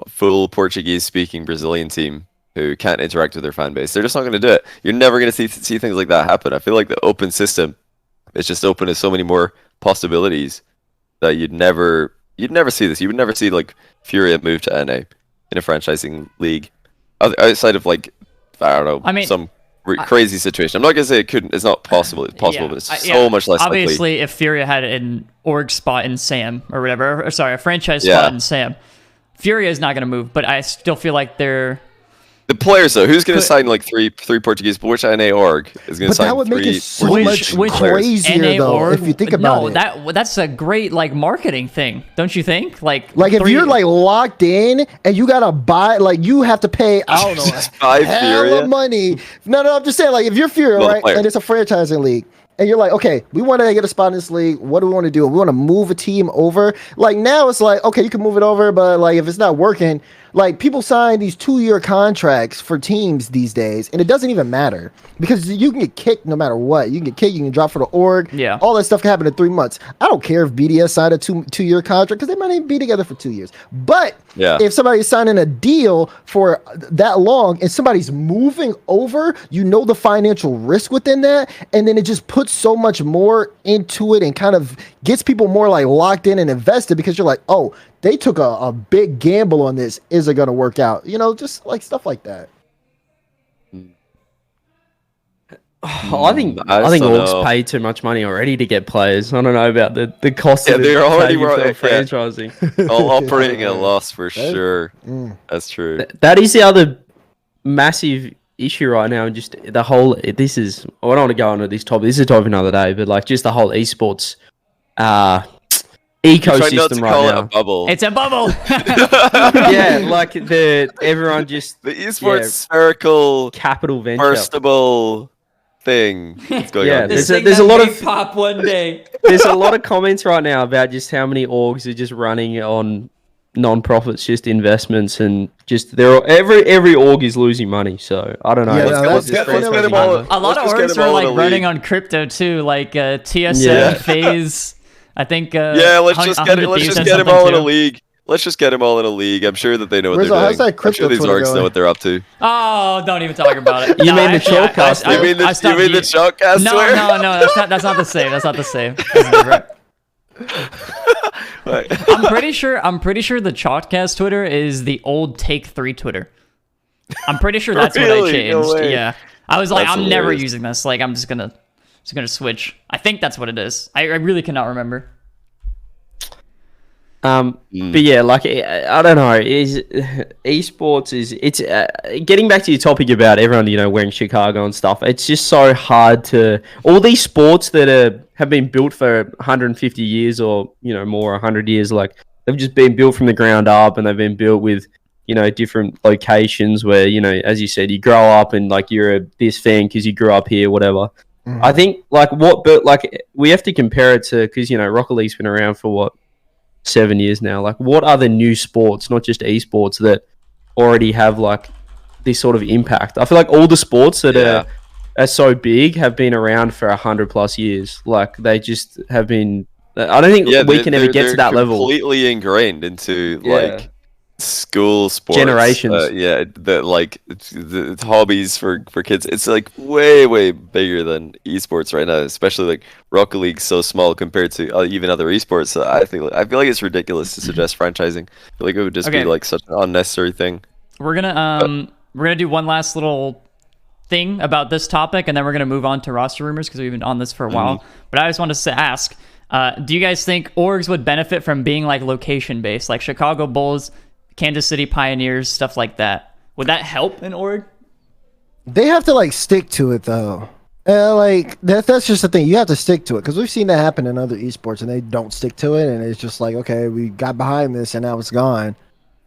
full Portuguese speaking Brazilian team who can't interact with their fan base? They're just not going to do it. You're never going to see things like that happen. I feel like the open system is just open to so many more possibilities that you'd never see this. You would never see like Furia move to NA in a franchising league outside of like I don't know. I mean, some crazy situation. I'm not gonna say it couldn't. It's not possible. It's possible, but it's so much less obviously, likely. If Furia had an org spot in SAM or whatever, a franchise spot in SAM, Furia is not gonna move. But I still feel like they're the players though. Who's gonna sign like three Portuguese? But which NA org is gonna sign? That would make it so much which crazier NA though. Org, if you think about it, that's a great like marketing thing, don't you think? Like if you're like locked in and you gotta buy, like you have to pay, I don't know, hell of money. No, I'm just saying, like if you're Furia, right, and it's a franchising league. And you're like, okay, we want to get a spot in this league. What do we want to do? We want to move a team over. Like now it's like, okay, you can move it over, but like if it's not working, like people sign these 2-year contracts for teams these days, and it doesn't even matter because you can get kicked no matter what. You can get kicked, you can drop for the org. Yeah. All that stuff can happen in 3 months. I don't care if BDS signed a 2-year contract because they might even be together for 2 years. But if somebody's signing a deal for that long and somebody's moving over, you know the financial risk within that, and then it just puts so much more into it and kind of gets people more like locked in and invested because you're like, oh, they took a big gamble on this. Is it going to work out? Just like stuff like that. I think orgs pay too much money already to get players. I don't know about the cost of they're already franchising. Operating at a loss for sure. That's true. That is the other massive issue right now. Just the whole. I don't want to go into this topic. This is a topic another day. But like just the whole esports ecosystem right now. It a bubble. It's a bubble. Yeah, like everyone just the esports spherical capital venture burstable thing that's going on. There's a lot of pop one day. There's a lot of comments right now about just how many orgs are just running on non-profits, just investments, and just every org is losing money. So I don't know. A lot of orgs are like running on crypto too, like TSM, FaZe. I think. Let's just get them all in a league. Let's just get them all in a league. I'm sure that they know what Rizzo, they're how's doing. that crypto I'm sure these orgs going? know what they're up to. Oh, don't even talk about it. You mean the Chalkcast? You mean the Chalkcast? No, that's not the same. That's not the same. I'm pretty sure the Chalkcast Twitter is the old Take 3 Twitter. I'm pretty sure that's what I changed. No way. Yeah. I was like, That's I'm never hilarious. using this. Like, I'm just gonna switch. I think that's what it is. I really cannot remember. But yeah, like I don't know, esports it's getting back to your topic about everyone wearing Chicago and stuff. It's just so hard to all these sports that have been built for 150 years or more 100 years. Like they've just been built from the ground up, and they've been built with different locations where as you said, you grow up and like you're this fan because you grew up here, whatever. I think but we have to compare it to, because Rocket League's been around for what, 7 years now. Like, what are the new sports, not just esports, that already have like this sort of impact? I feel like all the sports that are so big have been around for 100+ years. Like they just have been. I don't think we can ever get to that level. Completely ingrained into like school sports, generations. The hobbies for kids. It's like way bigger than esports right now, especially like Rocket League's so small compared to even other esports. So I feel like it's ridiculous to suggest franchising. I feel like it would just be like such an unnecessary thing. We're gonna do one last little thing about this topic, and then we're gonna move on to roster rumors because we've been on this for a while. But I just wanted to ask, do you guys think orgs would benefit from being like location based, like Chicago Bulls, Kansas City Pioneers, stuff like that? Would that help an org? They have to like stick to it though. Like that's just the thing. You have to stick to it, because we've seen that happen in other esports, and they don't stick to it, and it's just like, okay, we got behind this, and now it's gone.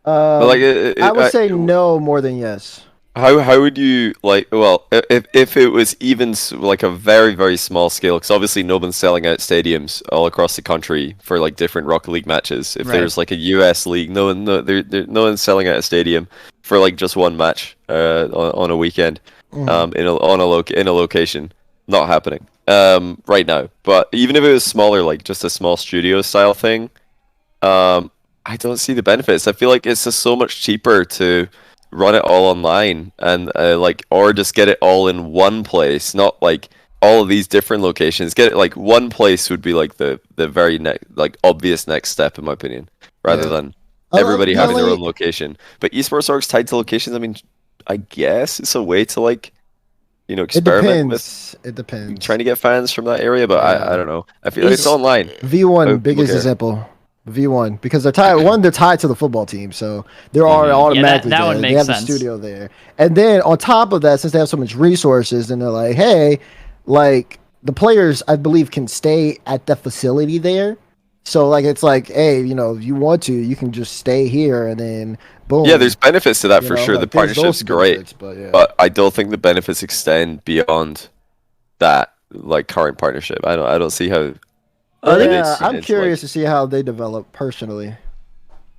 I would say no more than yes. How would you like? Well, if it was even like a very very small scale, because obviously no one's selling out stadiums all across the country for like different Rocket League matches. If there's like a US league, no one's selling out a stadium for like just one match on a weekend, in a location. Not happening right now. But even if it was smaller, like just a small studio style thing, I don't see the benefits. I feel like it's just so much cheaper to run it all online and or just get it all in one place, not like all of these different locations. Get it like one place would be like the very obvious next step, in my opinion, rather than everybody having their own location. But esports orgs tied to locations, I mean, I guess it's a way to experiment with. It depends. Trying to get fans from that area, but I don't know. I feel like it's online. V1 biggest example. V1, because they're tied. They're tied to the football team, so they're already automatically that would there. make They have sense. a studio there, and then on top of that, since they have so much resources, then they're like, hey, like the players, I believe, can stay at the facility there. So like it's like, hey, if you want to, you can just stay here, and then boom. Yeah, there's benefits to that for sure. The partnership's great, but I don't think the benefits extend beyond that current partnership. I don't see how. I'm curious to see how they develop personally.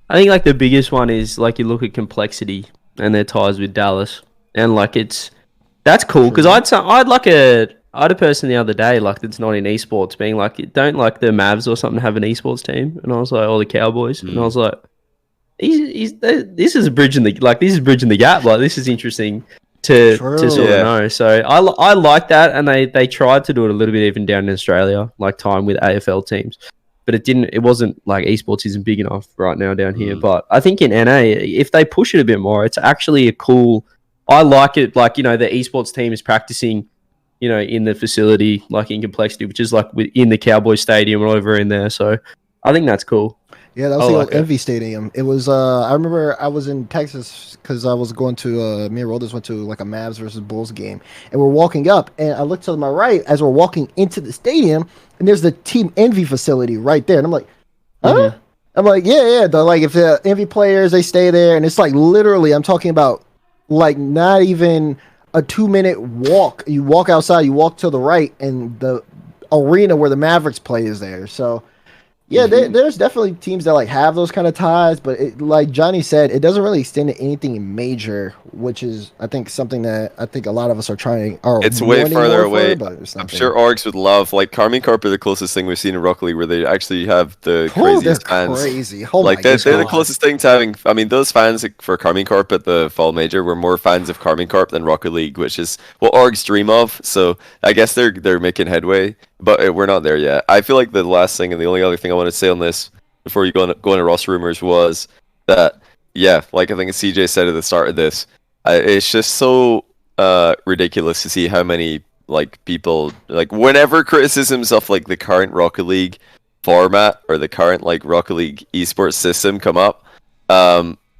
I think like the biggest one is like you look at complexity and their ties with Dallas, and like that's cool, because I had a person the other day like that's not in esports being like, don't like the Mavs or something have an esports team, and I was like, the Cowboys, and I was like, this is bridging the gap. Like this is interesting to sort of know. So I like that, and they tried to do it a little bit even down in Australia, like time with AFL teams, but it wasn't like esports isn't big enough right now down here. But I think in NA, if they push it a bit more, it's actually a cool. I like it, like the esports team is practicing, in the facility, like in complexity, which is like in the Cowboy Stadium or over in there. So I think that's cool. Yeah, that was the old Envy Stadium. It was. I remember I was in Texas because I was going to. Me and Rolders went to like a Mavs versus Bulls game, and we're walking up, and I looked to my right as we're walking into the stadium, and there's the Team Envy facility right there, and I'm like, huh? Mm-hmm. I'm like, yeah. Like if the Envy players, they stay there, and it's like literally, I'm talking about like not even a 2-minute walk. You walk outside, you walk to the right, and the arena where the Mavericks play is there. So. Yeah, there's definitely teams that like have those kind of ties, but like Johnny said, it doesn't really extend to anything major, which is I think something that I think a lot of us are trying. It's way farther away. I'm sure orgs would love like Carmine Corp are the closest thing we've seen in Rocket League where they actually have the craziest fans. Crazy. They're the closest thing to having. I mean, those fans for Carmine Corp at the Fall Major were more fans of Carmine Corp than Rocket League, which is what orgs dream of. So I guess they're making headway. But we're not there yet. I feel like the last thing and the only other thing I want to say on this before you go into roster rumors was that, like I think CJ said at the start of this, it's just so ridiculous to see how many like people like whenever criticisms of like the current Rocket League format or the current like Rocket League esports system come up,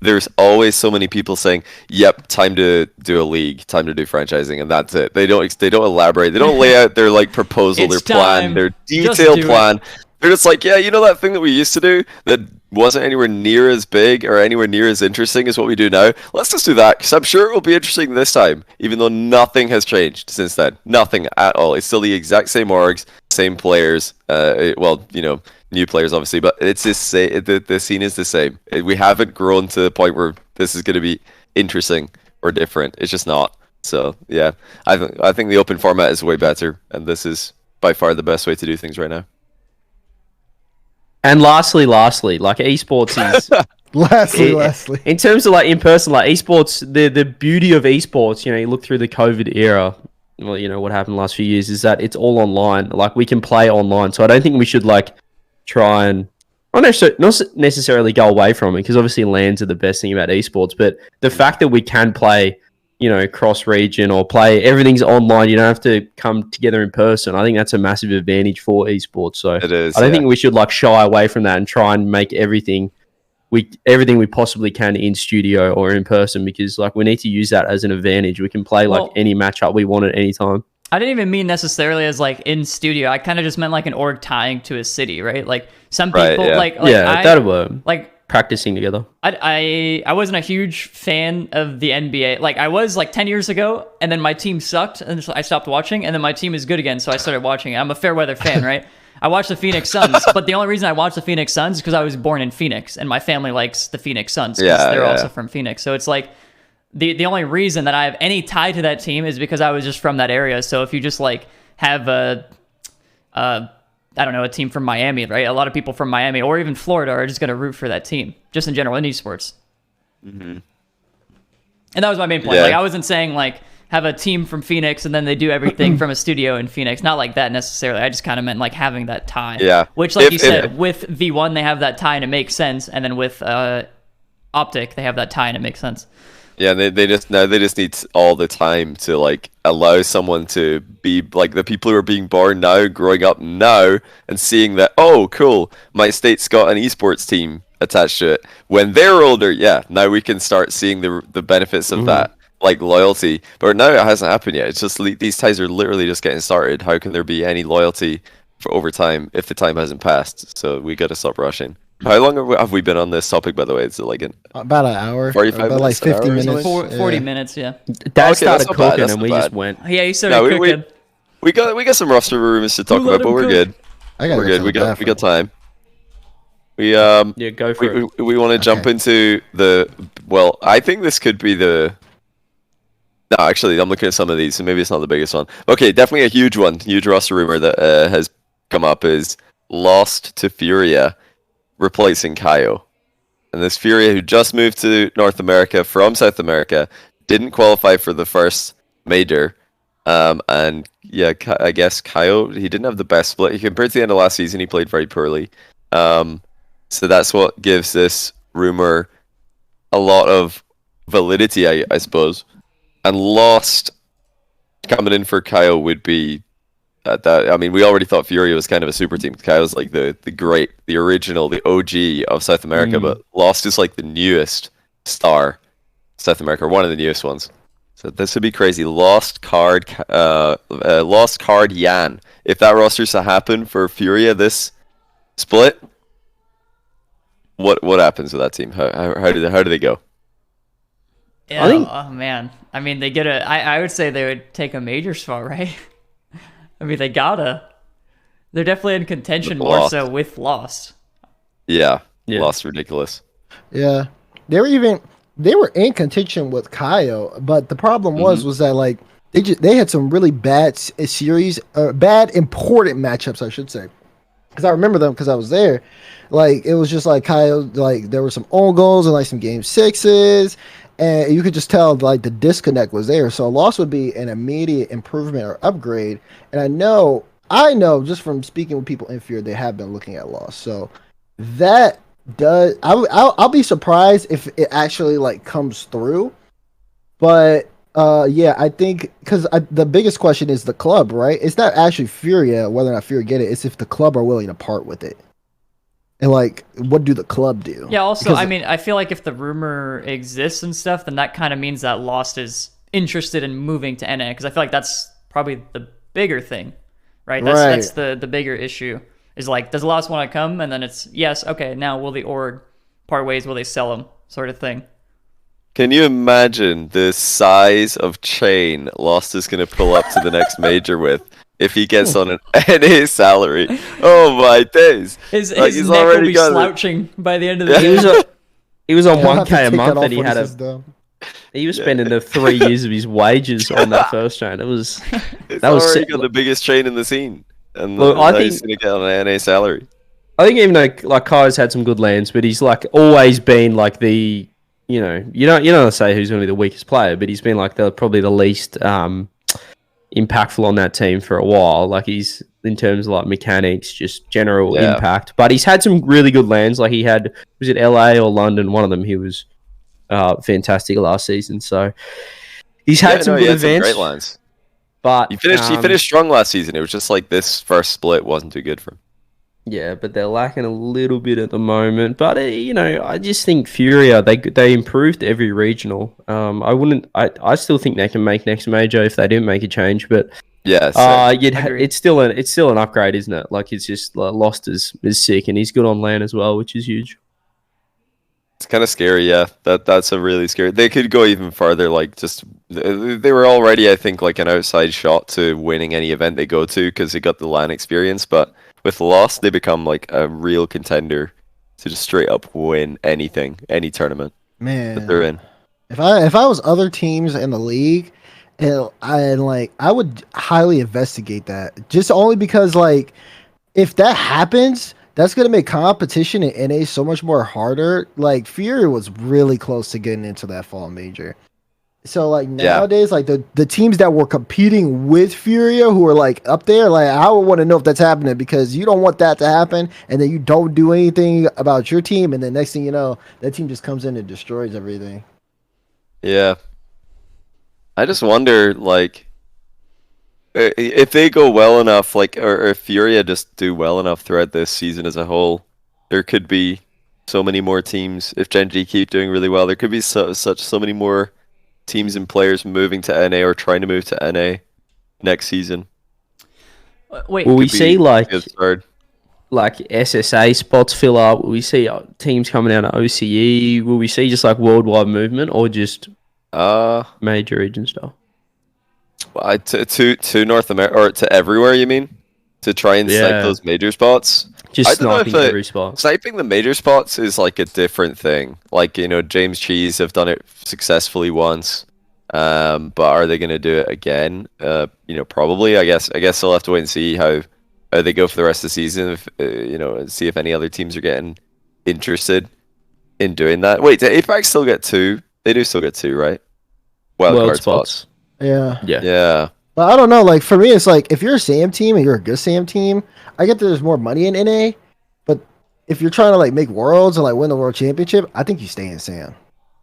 there's always so many people saying, "Yep, time to do a league, time to do franchising," and that's it. They don't elaborate. They don't lay out their like proposal, their plan, their detailed plan. They're just like, yeah, you know that thing that we used to do that wasn't anywhere near as big or anywhere near as interesting as what we do now? Let's just do that, because I'm sure it will be interesting this time, even though nothing has changed since then. Nothing at all. It's still the exact same orgs, same players. Well, you know, new players obviously, but it's just the scene is the same. We haven't grown to the point where this is going to be interesting or different. It's just not. So yeah, I think the open format is way better, and this is by far the best way to do things right now. And lastly, like esports is lastly. In terms of like in person, like esports, the beauty of esports, you know, you look through the COVID era, well, you know what happened the last few years is that it's all online. Like we can play online, so I don't think we should like try and not necessarily go away from it, because obviously LANs are the best thing about esports. But the fact that we can play, you know, cross region or play, everything's online. You don't have to come together in person. I think that's a massive advantage for esports. So it is, I don't think we should like shy away from that and try and make everything we possibly can in studio or in person, because like we need to use that as an advantage. We can play like any matchup we want at any time. I didn't even mean necessarily as like in studio. I kind of just meant like an org tying to a city, right? Like some people that'll work. Like practicing together. I wasn't a huge fan of the NBA. Like I was like 10 years ago, and then my team sucked, and so I stopped watching, and then my team is good again, so I started watching it. I'm a fair weather fan, right? I watched the Phoenix Suns, but the only reason I watched the Phoenix Suns is because I was born in Phoenix, and my family likes the Phoenix Suns because they're also from Phoenix. So it's like the only reason that I have any tie to that team is because I was just from that area. So if you just like have I don't know, a team from Miami, right? A lot of people from Miami or even Florida are just going to root for that team, just in general in esports. Mm-hmm. And that was my main point. Like I wasn't saying like have a team from Phoenix and then they do everything from a studio in Phoenix. Not like that necessarily. I just kind of meant like having that tie. Yeah. Which, like you said, with V1 they have that tie and it makes sense, and then with Optic they have that tie and it makes sense. Yeah, they just need all the time to like allow someone to be like the people who are being born now, growing up now, and seeing that, oh, cool, my state's got an esports team attached to it. When they're older, yeah, now we can start seeing the benefits of that, like loyalty. But now it hasn't happened yet. It's just these ties are literally just getting started. How can there be any loyalty for over time if the time hasn't passed? So we got to stop rushing. How long have we been on this topic, by the way? Is it like about an hour? 45 about like 50 minutes. 40 minutes, yeah. Dad started cooking and we just went. Yeah, he started cooking. We got some roster rumors to talk about, but we're good. We're good. We got time. Go for it. We want to jump into I think this could be the. No, actually, I'm looking at some of these, so maybe it's not the biggest one. Okay, definitely a huge roster rumor that has come up is Lost to Furia replacing Kaio. And this Furia who just moved to North America from South America didn't qualify for the first major. And yeah, I guess Kaio, he didn't have the best split. Compared to the end of last season, he played very poorly. So that's what gives this rumor a lot of validity, I suppose. And Lost coming in for Kaio would be I mean, we already thought Furia was kind of a super team. Kaio's like the original, the OG of South America, but Lost is like the newest star South America, or one of the newest ones. So this would be crazy. Lost card Yan. If that roster's to happen for Furia this split, what happens with that team? How do they go? Yeah, oh man. I mean, they get I would say they would take a major spot, right? I mean, they gotta. They're definitely in contention more so with Lost. Yeah. Lost ridiculous. Yeah, they were in contention with Kaio, but the problem was that like they had some really bad series, bad important matchups, I should say, because I remember them because I was there. Like it was just like Kaio, like there were some own goals and like some game sixes. And you could just tell like the disconnect was there. So a loss would be an immediate improvement or upgrade. And I know just from speaking with people in Fear, they have been looking at loss. So that does, I'll be surprised if it actually like comes through. But yeah, I think because the biggest question is the club, right? It's not actually Furia, whether or not Furia get it. It's if the club are willing to part with it. And like, what do the club do? Yeah. Also, I mean, I feel like if the rumor exists and stuff, then that kind of means that Lost is interested in moving to NA, because I feel like that's probably the bigger thing, right? That's the bigger issue. Is like, does Lost want to come? And then it's yes, okay. Now will the org part ways? Will they sell them? Sort of thing. Can you imagine the size of chain Lost is going to pull up to the next major with if he gets on an NA salary? Oh my days! His neck will be slouching by the end of the day. He was on 1K a month, and he had he was spending the 3 years of his wages on that first chain. That was already got the biggest chain in the scene, and look, I think he's going to get on an NA salary. I think even though like Kai's had some good lands, but he's like always been like the you don't say who's going to be the weakest player, but he's been like probably the least impactful on that team for a while. Like he's in terms of like mechanics, just general impact. But he's had some really good lands. Like he had, was it LA or London? One of them. He was fantastic last season. So he's had some good events. Some great lands. But he finished strong last season. It was just like this first split wasn't too good for him. Yeah, but they're lacking a little bit at the moment. But I just think Furia they improved every regional. I still think they can make next major if they didn't make a change. But yeah, it's still an upgrade, isn't it? Like it's just Lost is sick, and he's good on LAN as well, which is huge. It's kind of scary, yeah. That's a really scary. They could go even further. Like just they were already, I think, like an outside shot to winning any event they go to because they got the LAN experience, but with Lost, they become like a real contender to just straight up win anything, any tournament that they're in. If I was other teams in the league, I would highly investigate that. Just only because like if that happens, that's gonna make competition in NA so much more harder. Like Fury was really close to getting into that fall major. So like nowadays, like the teams that were competing with Furia who are like up there, like I would want to know if that's happening, because you don't want that to happen, and then you don't do anything about your team, and then next thing you know, that team just comes in and destroys everything. Yeah, I just wonder like if they go well enough, like or if Furia just do well enough throughout this season as a whole, there could be so many more teams. If Gen G keep doing really well, there could be so many more teams and players moving to NA or trying to move to NA next season. Wait, will we see like SSA spots fill up? Will we see teams coming out of OCE? Will we see just like worldwide movement or just major region stuff? To North America or to everywhere? You mean to try and snipe those major spots? Just sniping every spot. Sniping the major spots is like a different thing. Like, James Cheese have done it successfully once. But are they going to do it again? Probably. I guess they'll have to wait and see how they go for the rest of the season. If and see if any other teams are getting interested in doing that. Wait, did Apex still get 2? They do still get 2, right? Wildcard spots. Yeah. But I don't know, like for me it's like if you're a SAM team and you're a good SAM team, I get that there's more money in NA, but if you're trying to like make worlds and like win the world championship, I think you stay in SAM.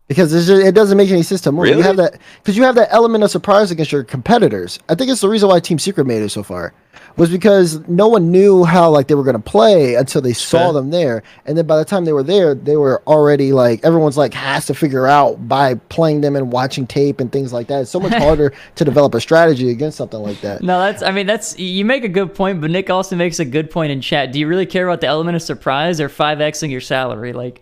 Because it doesn't make any sense to move. Really? You have that element of surprise against your competitors. I think it's the reason why Team Secret made it so far, was because no one knew how like they were going to play until they saw them there, and then by the time they were there, they were already like everyone's like has to figure out by playing them and watching tape and things like that. It's so much harder to develop a strategy against something like that. No, that's you make a good point, but Nick also makes a good point in chat. Do you really care about the element of surprise or 5xing your salary? Like.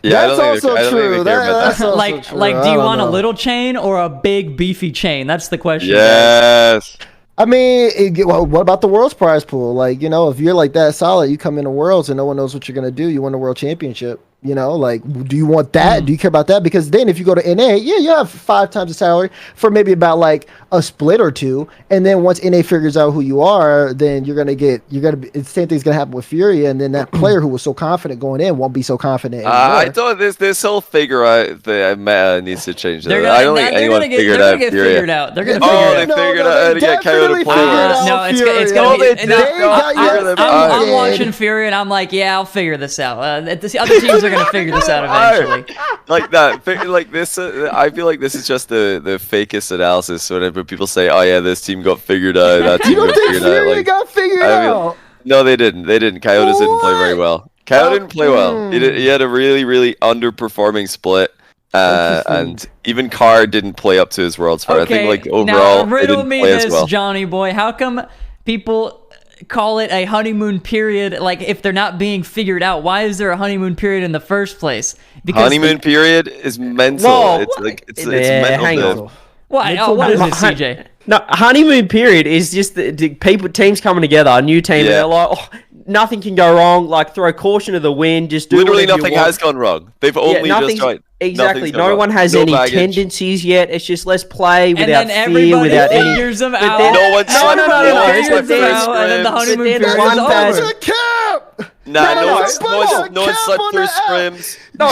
Yeah, that's also true. That's also like, true. Do you want a little chain or a big beefy chain? That's the question. Yes. I mean, what about the World's prize pool? Like, if you're like that solid, you come into Worlds and no one knows what you're gonna do. You win the World Championship. Like, do you want that? Do you care about that? Because then if you go to NA, you have 5 times the salary for maybe about like a split or 2, and then once NA figures out who you are, then the same thing's gonna happen with Furia, and then that player who was so confident going in won't be so confident anymore. I thought this whole figure out the meta needs to change. I don't think anyone figured out Furia. Figured out. They're gonna figure it out. They figured out how to get KO to play. No, it's gonna be. I'm watching Furia and I'm like, yeah, I'll figure this out. The other teams are gonna figure this out eventually. Like that, like this. I feel like this is just the fakest analysis. Whenever people say, "Oh yeah, this team got figured out," that team got figured out. Got figured out? No, they didn't. Coyotes didn't play very well. Kao didn't play well. He had a really, really underperforming split. And even Carr didn't play up to his Worlds for. Okay, I think overall, now riddle me this, well. Johnnyboi. How come people call it a honeymoon period? Like, if they're not being figured out, why is there a honeymoon period in the first place? Because honeymoon period is mental. Whoa, it's mental. What? Oh, what is it, CJ? No, honeymoon period is just the teams coming together, a new team, and they're like, nothing can go wrong. Like, throw caution to the wind. Just do literally nothing has gone wrong. They've only just joined. Exactly. No one has any tendencies yet. It's just let's play without fear, without any. Figures them out. No one slept. And then the honeymoon period is over. Nah, no one slept through scrims. No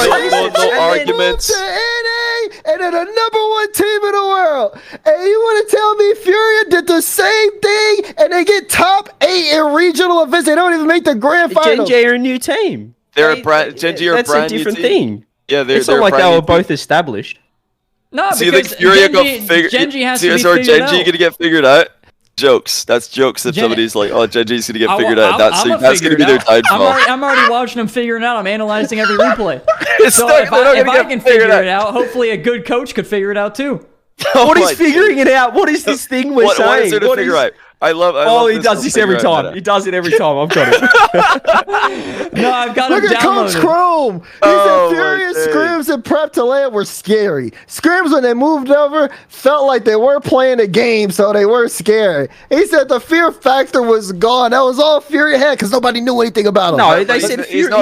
arguments. And they're the #1 team in the world. And you want to tell me Furia did the same thing and they get top 8 in regional events? They don't even make the grand finals. Gen G are a new team. They're a brand. Gen G are a brand new team. That's a different thing. Yeah, it's not like they were both established. No, so you think Furia got figured? Gen G has to be figured figured out. Gen G gonna get figured out? Jokes. That's jokes. If somebody's like, "Oh, Gen G's gonna get figured out," that's gonna be their downfall. I'm already watching them figuring it out. I'm analyzing every replay. So if I can figure it out, hopefully a good coach could figure it out too. What is figuring it out? What is this thing we're saying? What is there to figure out? I love he does this every time. He does it every time. I've got it. No, I've got it downloaded. Look at Coach Chrome. He said Furious scrims and prep to land were scary. Scrims when they moved over felt like they weren't playing the game, so they weren't scary. He said the fear factor was gone. That was all Fury had because nobody knew anything about them. No, they said Fury.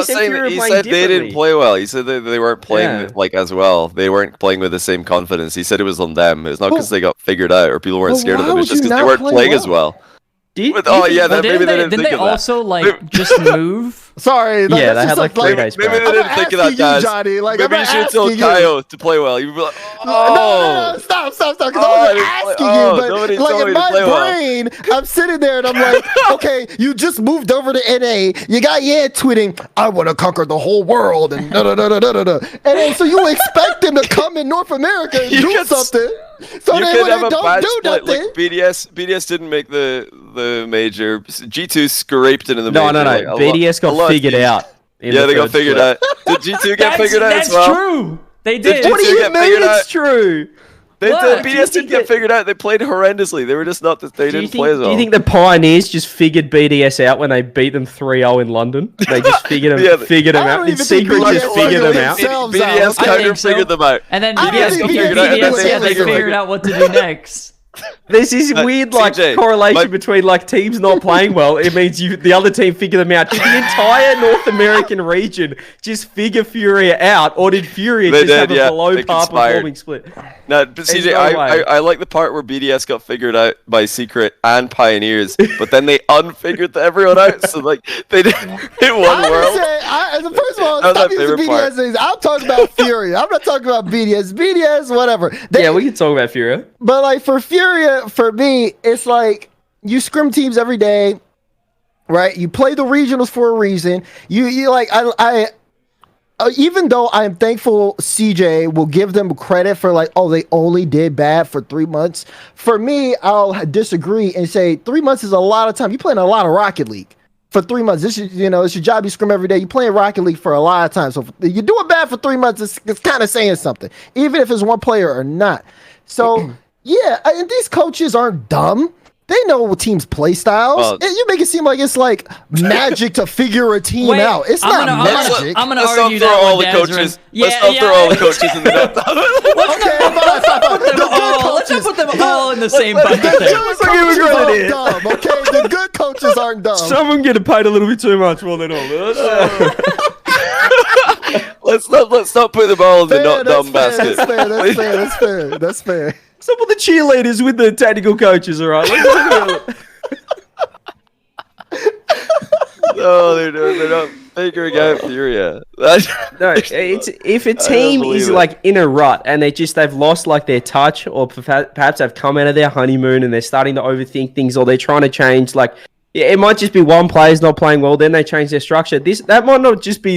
He said they didn't play well. He said they weren't playing like as well. They weren't playing with the same confidence. He said it was on them. It's not because they got figured out or people weren't scared of them. It's just because they weren't playing as well. Maybe they didn't also like just move. Sorry, they had like 3 days. Maybe they didn't think of that, Daz. Johnny. Like, maybe you should tell Kaio to play well. You'd be like, no, stop. Because I was asking you, but like in my brain, I'm sitting there and I'm like, okay, you just moved over to NA. You got tweeting, I want to conquer the whole world, and da. And then so you expect them to come in North America and do something. So you they have a don't do nothing. Like BDS didn't make the major. G2 scraped it in the major. No. BDS got figured out. They got figured out. Did G2 get figured out as well? That's true. They did. What do you mean it's true? BDS didn't get figured out. They played horrendously. They were just not. They didn't play as well. Do you think the Pioneers just figured BDS out when they beat them 3-0 in London? They just figured them out. In secret, just figured them out. BDS counter figured them out. And then BDS figured out what to do next. There's this weird correlation between teams not playing well. It means the other team figure them out. Did the entire North American region just figure Furia out, or did Furia just have a below par performing split? No, but CJ, I like the part where BDS got figured out by Secret and Pioneers, but then they unfigured everyone out. So they didn't one world. First of all, stop using BDS names. I'm talking about Furia. I'm not talking about BDS. BDS, whatever. We can talk about Furia. But for Furia, for me, it's like you scrim teams every day, right? You play the regionals for a reason. Even though I'm thankful CJ will give them credit for they only did bad for 3 months. For me, I'll disagree and say 3 months is a lot of time. You're playing a lot of Rocket League for 3 months. It's your job. You scrim every day. You're playing Rocket League for a lot of time. So if you're doing bad for 3 months, it's kind of saying something, even if it's one player or not. So and these coaches aren't dumb. They know teams' play styles. You make it seem like it's magic to figure a team out. It's not magic. I'm gonna argue that all the coaches. Let's not throw all the coaches in the net. Let's not put them all in the same bucket. The good coaches aren't dumb. Some of them get paid a little bit too much more than others. Let's not put them all in the not dumb basket. That's fair. Some of the cheerleaders with the tactical coaches, all right? No, they're not figuring out Furia. If a team is in a rut and they've lost their touch, or perhaps they've come out of their honeymoon and they're starting to overthink things, or they're trying to change it might just be one player's not playing well, then they change their structure. That might not just be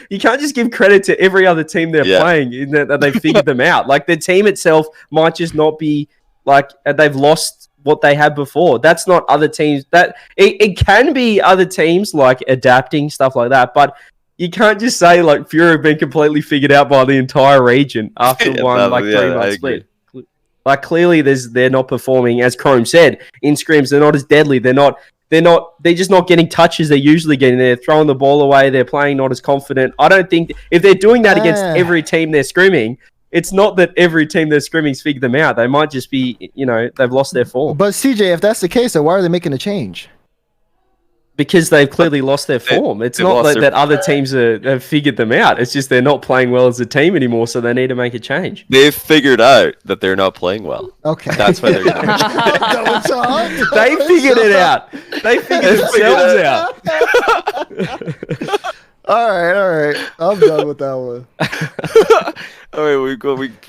you can't just give credit to every other team they're playing in that they've figured them out. The team itself might just not be they've lost what they had before. That's not other teams. That it can be other teams adapting, stuff like that. But you can't just say like Fury have been completely figured out by the entire region after one 3-month split. Like clearly, they're not performing as Chrome said in scrims. They're not as deadly. They're just not getting touches they're usually getting. They're throwing the ball away. They're playing not as confident. I don't think if they're doing that against every team they're scrimming, it's not that every team they're scrimming's figured them out. They might just be, they've lost their form. But CJ, if that's the case, then why are they making a change? Because they've clearly lost their form. It's not that other teams have figured them out. It's just they're not playing well as a team anymore, so they need to make a change. They've figured out that they're not playing well. Okay. That's why they're going to They figured it out. They figured themselves out. All right. I'm done with that one. All right, we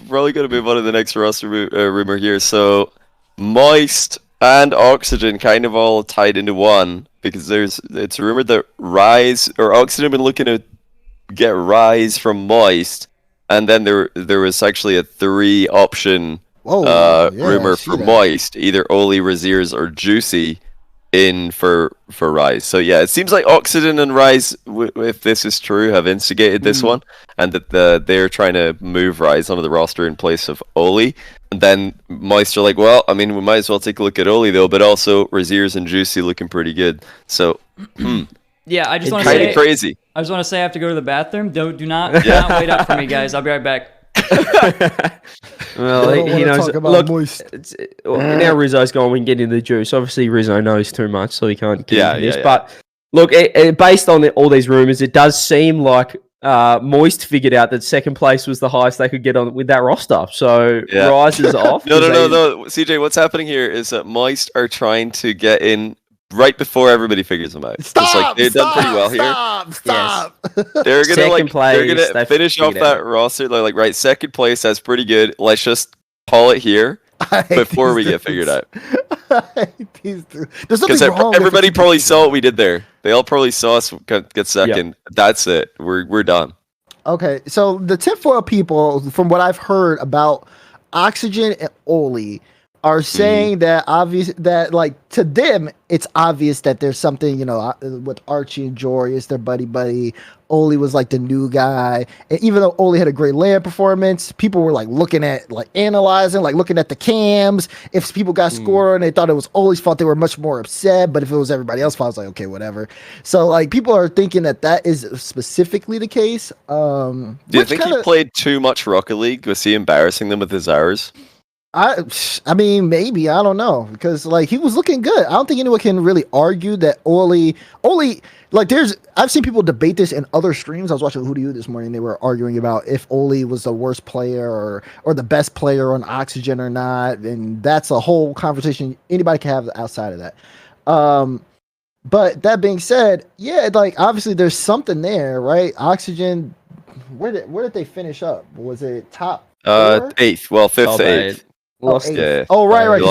probably got to move on to the next roster rumor here. So, Moist and Oxygen kind of all tied into one because it's rumored that Rise or Oxygen have been looking to get Rise from Moist, and then there was actually a 3-option rumor for Moist, either Oli, Raziers, or Juicy in for Rise. So yeah, it seems like Oxygen and Rise, if this is true, have instigated this one, and that they're trying to move Rise onto the roster in place of Oli. And then Moist are like, well, I mean, we might as well take a look at Oli though, but also Raziers and Juicy looking pretty good. So yeah, I just want to say, kind of crazy. I just want to say I have to go to the bathroom. Do not wait up for me, guys. I'll be right back. Well, now Rizzo's gone. We can get into the juice. Obviously, Rizzo knows too much, so he can't get into this. But look, based on all these rumors, it does seem like Moist figured out that second place was the highest they could get on with that roster. So Rise is off. No. CJ, what's happening here is that Moist are trying to get in right before everybody figures them out. They've done pretty well here. Stop. They're gonna finish off that roster. They're like, right, second place, that's pretty good. Let's just call it here before we get figured out. Because everybody probably saw what we did there. They all probably saw us get second. Yep. That's it. We're done. Okay, so the tinfoil people, from what I've heard about Oxygen and Oli, are saying that to them it's obvious that there's something with Archie and Jory is their buddy. Oli was like the new guy, and even though Oli had a great land performance, people were like looking at analyzing, looking at the cams. If people got scored and they thought it was Oli's fault, they were much more upset. But if it was everybody else's fault, I was like, okay, whatever. So people are thinking that is specifically the case. Do you think he played too much Rocket League? Was he embarrassing them with his hours? I mean, maybe, I don't know, because he was looking good. I don't think anyone can really argue that Oli, I've seen people debate this in other streams. I was watching Who Do You this morning. They were arguing about if Oli was the worst player or the best player on Oxygen or not, and that's a whole conversation anybody can have outside of that. But that being said, obviously there's something there, right? Oxygen, where did they finish up? Was it top 8th? Well, 5th to 8th. Right.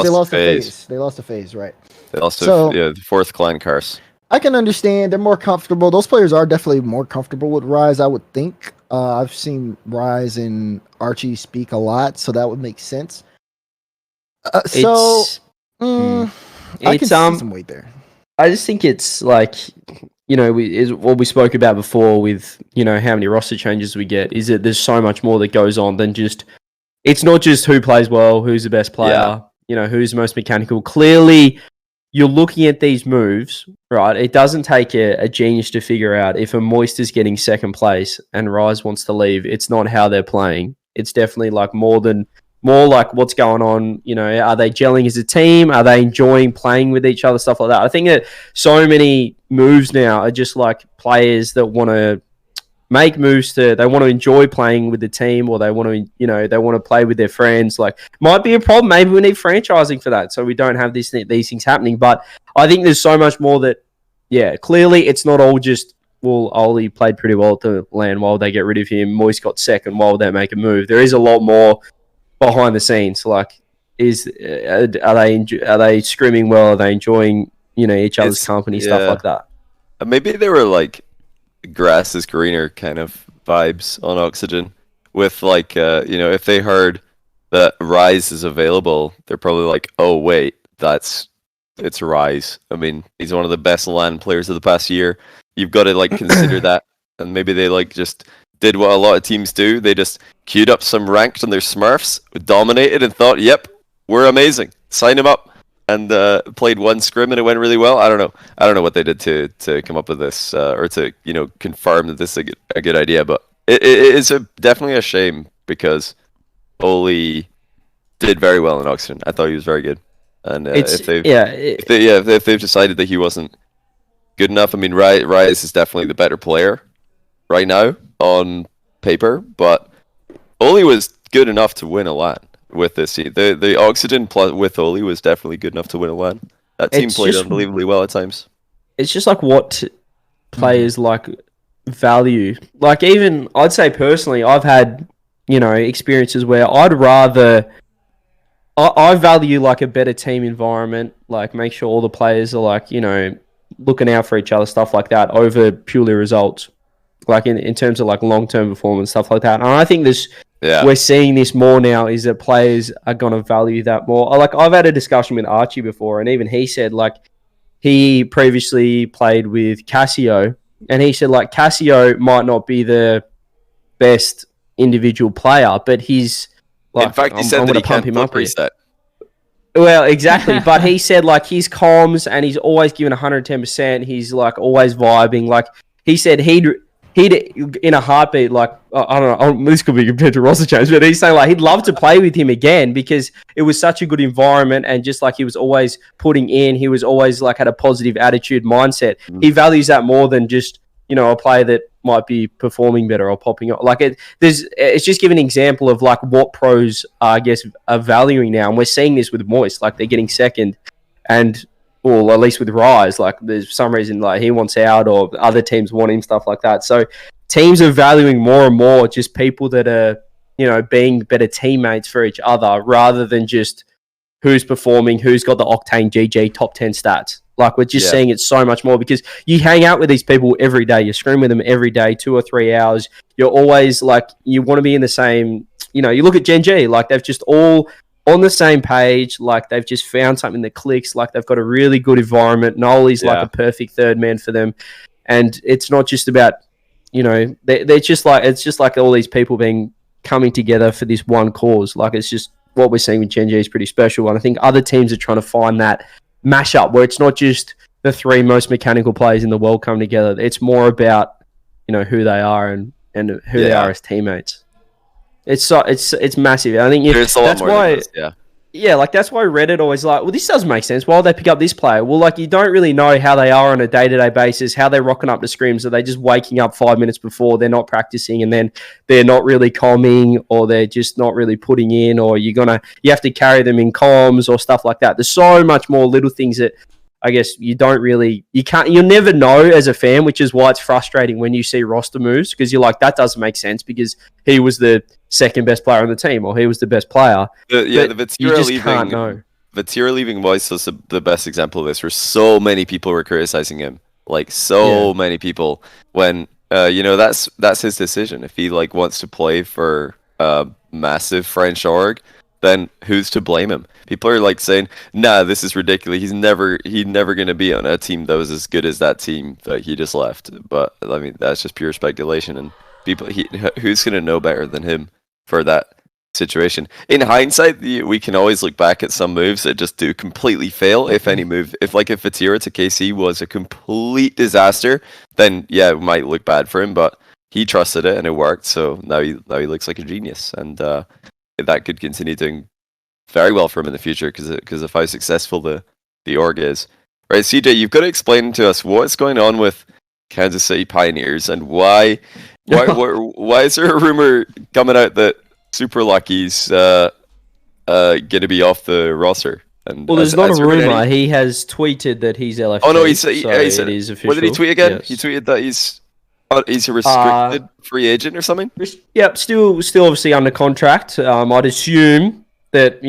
They lost the phase. They lost the phase, right? They also the 4th clan curse. I can understand they're more comfortable. Those players are definitely more comfortable with Rise, I would think. I've seen Rise and Archie speak a lot, so that would make sense. I can see some weight there. I just think it's what we spoke about before with how many roster changes we get. Is that there's so much more that goes on than just. It's not just who plays well, who's the best player, who's the most mechanical. Clearly, you're looking at these moves, right? It doesn't take a genius to figure out if a Moist is getting second place and Rise wants to leave. It's not how they're playing. It's definitely more like what's going on. Are they gelling as a team? Are they enjoying playing with each other? Stuff like that. I think that so many moves now are just players that want to make moves they want to enjoy playing with the team, or they want to play with their friends. Might be a problem. Maybe we need franchising for that, so we don't have these things happening. But I think there's so much more that, clearly it's not all just, well, Oli played pretty well at the LAN while they get rid of him. Moist got second while they make a move. There is a lot more behind the scenes. Are they scrimming well? Are they enjoying each other's company? Stuff like that. Maybe they were grass is greener kind of vibes on Oxygen with if they heard that Rise is available, they're probably like, oh wait, it's Rise. I mean, he's one of the best LAN players of the past year. You've got to consider that and maybe they like just did what a lot of teams do. They just queued up some ranked on their Smurfs, dominated, and thought, "Yep, we're amazing. Sign them up." And played one scrim and it went really well. I don't know what they did to come up with this or to confirm that this is a good idea. But it is definitely a shame because Oli did very well in Oxygen. I thought he was very good. And if they've decided that he wasn't good enough, I mean, Rise is definitely the better player right now on paper, but Oli was good enough to win a LAN with this team. The Oxygen plus with Oli was definitely good enough to win a LAN. That team played unbelievably well at times. It's just like what players like value. Like even I'd say personally, I've had experiences where I'd rather. I value like a better team environment, like make sure all the players are like, looking out for each other, stuff like that, over purely results. Like in terms of like long-term performance, stuff like that. And I think we're seeing this more now is that players are going to value that more. Like I've had a discussion with Archie before, and even he said like he previously played with Casio, and he said like Casio might not be the best individual player, but he's like, in fact, he said that he can't pump reset. Well, exactly. But he said like he's comms and he's always giving 110%. He's like always vibing. Like he said he'd in a heartbeat, like I don't know, this could be compared to Roster James, but he's saying like he'd love to play with him again because it was such a good environment and just like he was always putting in, he was always like had a positive attitude mindset. He values that more than just a player that might be performing better or popping up. Like it's just giving an example of like what pros I guess are valuing now, and we're seeing this with Moist, like they're getting second, and well, at least with Rise, like there's some reason like he wants out or other teams want him, stuff like that. So teams are valuing more and more just people that are being better teammates for each other rather than just who's performing, who's got the Octane GG top 10 stats. Like we're just seeing it so much more because you hang out with these people every day. You scrim with them every day, 2 or 3 hours. You're always like, you want to be in the same, you look at Gen G, like they've just all on the same page. Like they've just found something that clicks. Like they've got a really good environment. Noli's like a perfect third man for them. And it's not just about, they're just like, it's just like all these people coming together for this one cause. Like it's just what we're seeing with Gen G is pretty special. And I think other teams are trying to find that mashup where it's not just the 3 most mechanical players in the world come together. It's more about who they are and who they are as teammates. It's massive. I think there's a lot more than this, like that's why Reddit always like, well, this doesn't make sense. Why would they pick up this player? Well, like you don't really know how they are on a day-to-day basis, how they're rocking up to scrims. Are they just waking up 5 minutes before? They're not practicing, and then they're not really comming, or they're just not really putting in, or you have to carry them in comms or stuff like that. There's so much more little things that I guess you'll never know as a fan, which is why it's frustrating when you see roster moves, because you're like, that doesn't make sense because he was the second best player on the team or he was the best player. The Vatira can't know. Vatira leaving Moist was the best example of this, where so many people were criticizing him. Like many people when that's his decision. If he like wants to play for a massive French org, then who's to blame him? People are like saying, nah, this is ridiculous. He's never going to be on a team that was as good as that team that he just left. But I mean, that's just pure speculation, and who's going to know better than him for that situation? In hindsight, we can always look back at some moves that just do completely fail. If any move, if Vatira to KC was a complete disaster, then yeah, it might look bad for him, but he trusted it and it worked. So now he looks like a genius, and that could continue doing very well for him in the future because of how successful the org is. Right, CJ, you've got to explain to us what's going on with Kansas City Pioneers and why is there a rumor coming out that Super Lucky's going to be off the roster? And well, there's not a rumor. He has tweeted that he's LFG. Oh no, he said it is official. What did he tweet again? Yes. He tweeted that he's a restricted free agent or something? Yep, still obviously under contract. I'd assume that,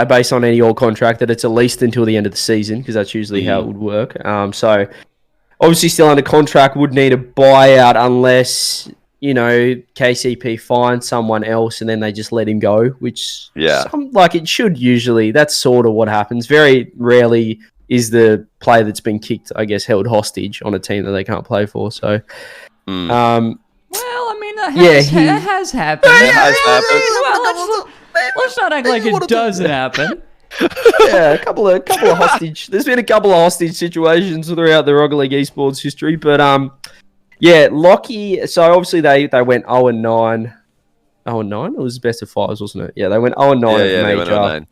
based on any all contract, that it's at least until the end of the season, because that's usually how it would work. So obviously still under contract, would need a buyout unless, KCP finds someone else and then they just let him go, which it should usually. That's sort of what happens. Very rarely is the player that's been kicked, I guess, held hostage on a team that they can't play for. So Well, I mean, that has happened. It has happened. Well, let's not act like it doesn't happen. Yeah, a couple of hostage. There's been a couple of hostage situations throughout the Rocket League esports history, but yeah, Lockie. So obviously they went 0-9. 0-9? It was best of fives, wasn't it? Yeah, they went 0-9 at the major. They went 0-9.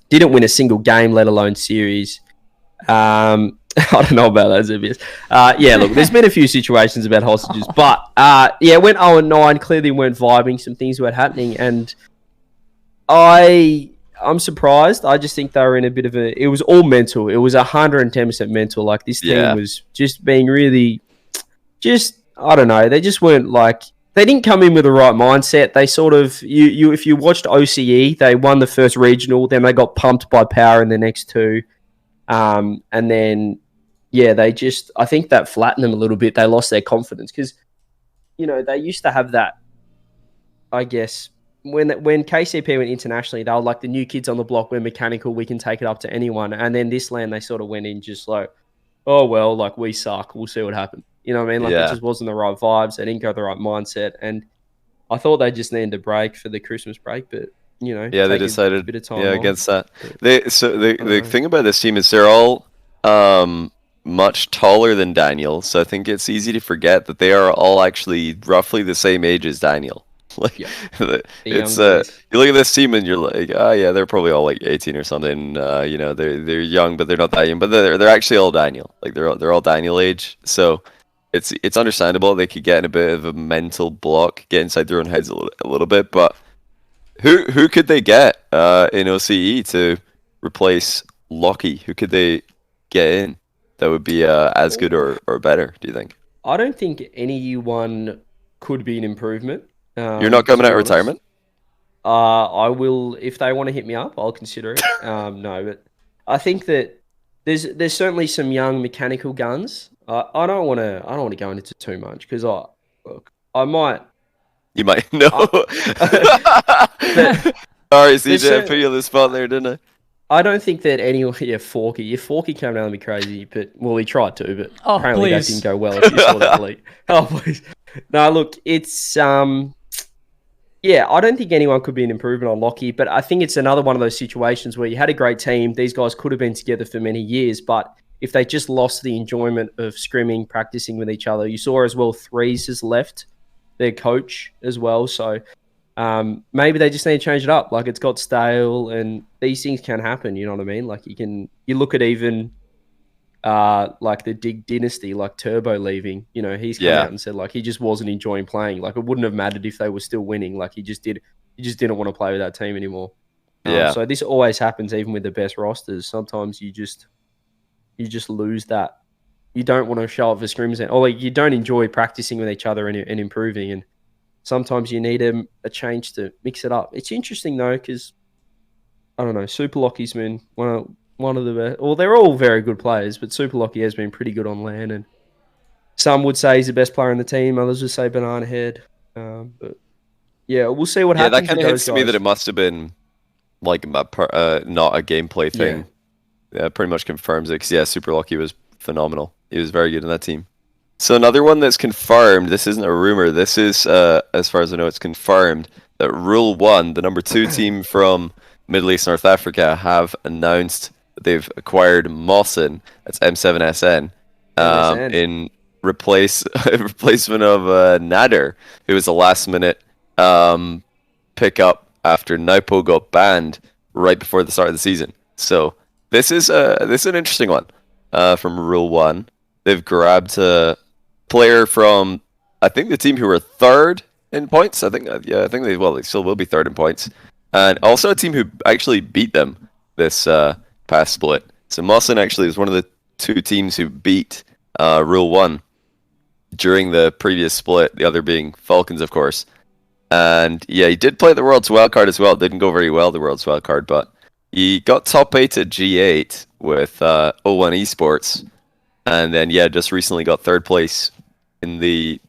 Didn't win a single game, let alone series. I don't know about that, Zebius. Yeah, look, there's been a few situations about hostages, but yeah, went 0-9. Clearly weren't vibing. Some things were happening, and I'm surprised. I just think they were in a bit of a... It was all mental. It was 110% mental. Like, this team was just being really... I don't know. They just weren't like... They didn't come in with the right mindset. They sort of... If you watched OCE, they won the first regional. Then they got pumped by Power in the next two. And then, yeah, they just... I think that flattened them a little bit. They lost their confidence. Because, they used to have that, I guess... When KCP went internationally, they were like the new kids on the block. We're mechanical. We can take it up to anyone. And then this land, they sort of went in just like, oh, well, like we suck. We'll see what happens. You know what I mean? Like it just wasn't the right vibes. They didn't go the right mindset. And I thought they just needed a break for the Christmas break, but they decided a bit of time against that. The thing about this team is they're all much taller than Daniel. So I think it's easy to forget that they are all actually roughly the same age as Daniel. It's you look at this team and you're like, oh yeah, they're probably all like 18 or something. They're young, but they're not that young. But they're actually all Daniel. Like they're all Daniel age. So it's understandable they could get in a bit of a mental block, get inside their own heads a little bit. But who could they get in OCE to replace Lockie? Who could they get in that would be as good or better? Do you think? I don't think anyone could be an improvement. You're not coming out of retirement? I will, if they want to hit me up, I'll consider it. No, but I think that there's certainly some young mechanical guns. I don't want to go into too much because I might. You might know. Sorry, CJ, I put you on the spot there, didn't I? I don't think that anyone. Yeah, Forky. If Forky came down, that'd be crazy. But he tried to, but apparently that didn't go well. If you saw that leak. Oh, please. No, look, it's yeah, I don't think anyone could be an improvement on Lockie, but I think it's another one of those situations where you had a great team. These guys could have been together for many years, but if they just lost the enjoyment of scrimming, practicing with each other, you saw as well Threes has left their coach as well. So maybe they just need to change it up. Like it's got stale and these things can happen. You know what I mean? Like you look at even like the Dig Dynasty, like Turbo leaving, he's come out and said like he just wasn't enjoying playing. Like it wouldn't have mattered if they were still winning. Like he just didn't want to play with that team anymore. So this always happens even with the best rosters. Sometimes you just lose that. You don't want to show up for scrims or like you don't enjoy practicing with each other and improving. And sometimes you need a change to mix it up. It's interesting though, because I don't know, Super Lockie's been one of the best. Well, they're all very good players, but Super Lockie has been pretty good on LAN, and some would say he's the best player in the team. Others would say Banana Head. But yeah, we'll see what happens. Yeah, that kind of hits to me that it must have been like not a gameplay thing. Yeah, pretty much confirms it. Because Super Lockie was phenomenal. He was very good in that team. So another one that's confirmed. This isn't a rumor. This is, as far as I know, it's confirmed that Rule 1, the number 2 team from Middle East North Africa, have announced they've acquired Mawson, that's M7SN, in replacement of Nader, who was a last-minute pickup after Nypo got banned right before the start of the season. So this is an interesting one from Rule 1. They've grabbed a player from, I think, the team who were third in points. I think they still will be third in points, and also a team who actually beat them this past split. So Mawson actually is one of the 2 teams who beat Rule 1 during the previous split, the other being Falcons, of course. And yeah, he did play the World's Wildcard as well. It didn't go very well, the World's Wildcard, but he got top 8 at G8 with O1 Esports. And then, just recently got 3rd place in the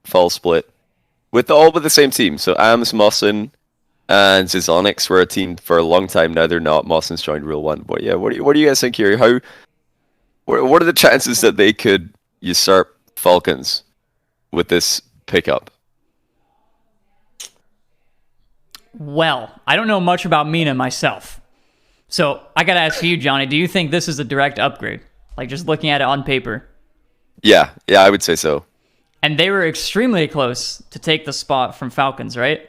fall split with all but the same team. So AMS, Mawson, and Zizonics were a team for a long time. Now they're not. Mawson's joined Rule 1. But yeah, what do you guys think here? What are the chances that they could usurp Falcons with this pickup? Well, I don't know much about Mina myself. So I got to ask you, Johnny, do you think this is a direct upgrade? Like just looking at it on paper? Yeah, I would say so. And they were extremely close to take the spot from Falcons, right?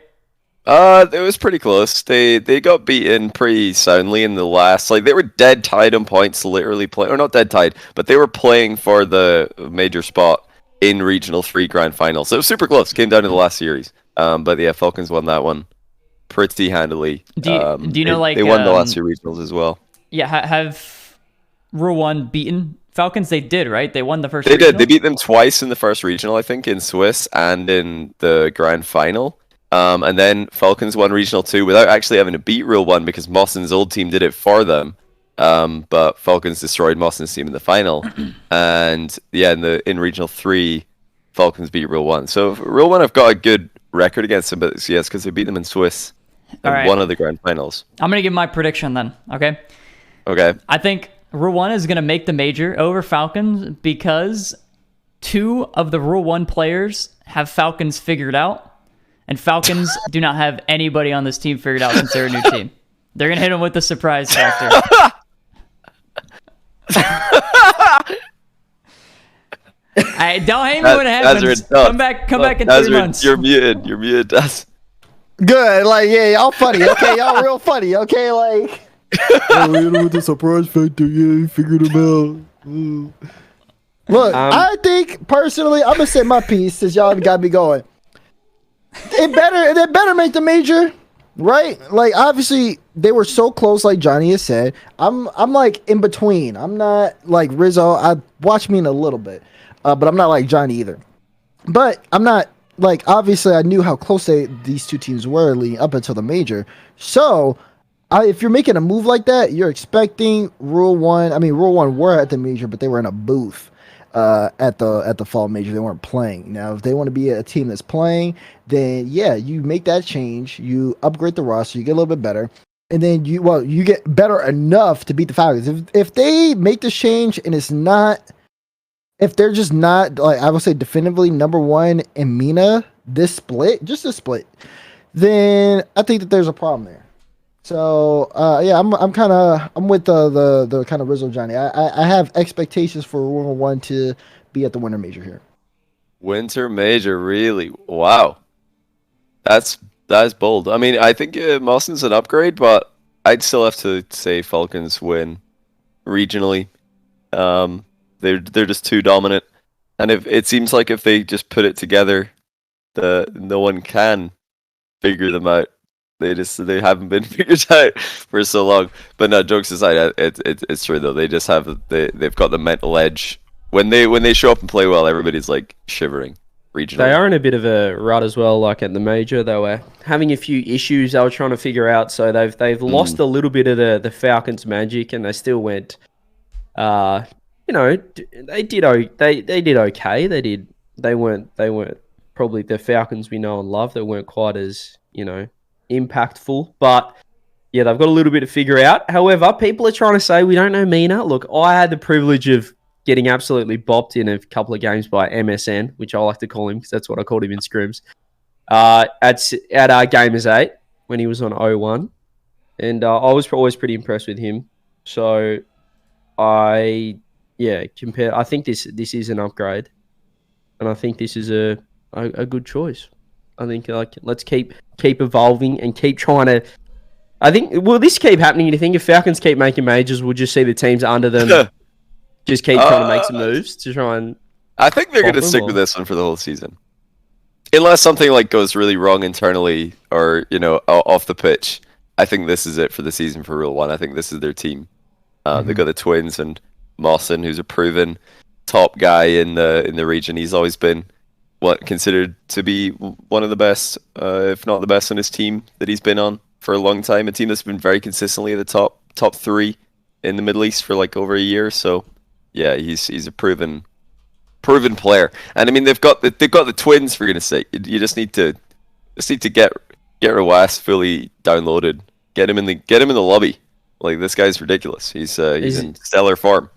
It was pretty close. They got beaten pretty soundly in the last. Like they were dead tied on points, literally playing, or not dead tied, but they were playing for the major spot in Regional 3 Grand Finals. So it was super close. Came down to the last series. But yeah, Falcons won that one pretty handily. Do you know they won the last two regionals as well? Yeah, have Rule 1 beaten Falcons? They did, right? They won the first. They did. They beat them twice in the first regional, I think, in Swiss and in the Grand Final. And then Falcons won Regional 2 without actually having to beat Rule 1 because Mawson's old team did it for them. But Falcons destroyed Mawson's team in the final. And yeah, in Regional 3, Falcons beat Rule 1. So Rule 1 have got a good record against them, but yes, because they beat them in Swiss and one of the Grand Finals. I'm going to give my prediction then, okay? Okay. I think Rule 1 is going to make the major over Falcons because 2 of the Rule 1 players have Falcons figured out. And Falcons do not have anybody on this team figured out since they're a new team. They're going to hit them with the surprise factor. Don't hate me when it happens. Dazerin, come back in Dazerin, 3 months. You're muted, Daz. Good, like y'all funny, okay? Y'all real funny, okay? Like, with the surprise factor, you figured him out. Look, I think personally, I'm gonna say my piece since y'all got me going. They better make the major, right? Like obviously they were so close, like Johnny has said. I'm like in between. I'm not like Rizzo. I watched me in a little bit, but I'm not like Johnny either. But I'm not like obviously I knew how close these two teams were leading up until the major. So if you're making a move like that, you're expecting Rule 1. I mean, Rule 1 were at the major, but they were in a booth. At the fall major, they weren't playing. Now, if they want to be a team that's playing, then yeah, you make that change. You upgrade the roster, you get a little bit better, and then you get better enough to beat the Falcons. If they make this change and it's not, if they're just not like I would say definitively number 1 in Mina, just a split, then I think that there's a problem there. So yeah, I'm with the kind of Rizzo Johnny. I have expectations for Rule 1 to be at the Winter Major here. Winter Major, really? Wow, that's bold. I mean, I think Mawson's an upgrade, but I'd still have to say Falcons win regionally. They're just too dominant, and if it seems like if they just put it together, no one can figure them out. They haven't been figured out for so long. But no, jokes aside, it's true though. They just they've got the mental edge. When they show up and play well, everybody's like shivering. Regionally. They are in a bit of a rut as well. Like at the major, they were having a few issues they were trying to figure out. So they've lost a little bit of the Falcons' magic, and they still went. They did okay. They weren't probably the Falcons we know and love. They weren't quite as impactful, but yeah, they've got a little bit to figure out. However, people are trying to say we don't know Mina. Look, I had the privilege of getting absolutely bopped in a couple of games by MSN, which I like to call him because that's what I called him in scrims. At Gamers 8 when he was on 01, and I was always pretty impressed with him. So I think this is an upgrade, and I think this is a good choice. I think let's keep evolving and keep trying to. I think will this keep happening? Do you think if Falcons keep making majors, we'll just see the teams under them just keep trying to make some moves to try and? I think they're going to stick with this one for the whole season, unless something like goes really wrong internally or off the pitch. I think this is it for the season for Rule 1. I think this is their team. They've got the twins and Mawson, who's a proven top guy in the region. He's always been considered to be one of the best, if not the best on his team that he's been on for a long time. A team that's been very consistently at the top 3 in the Middle East for like over a year. So yeah, he's a proven player. And I mean they've got the twins, for goodness sake. You just need to get Rawas fully downloaded. Get him in the lobby. Like this guy's ridiculous. He's in stellar form.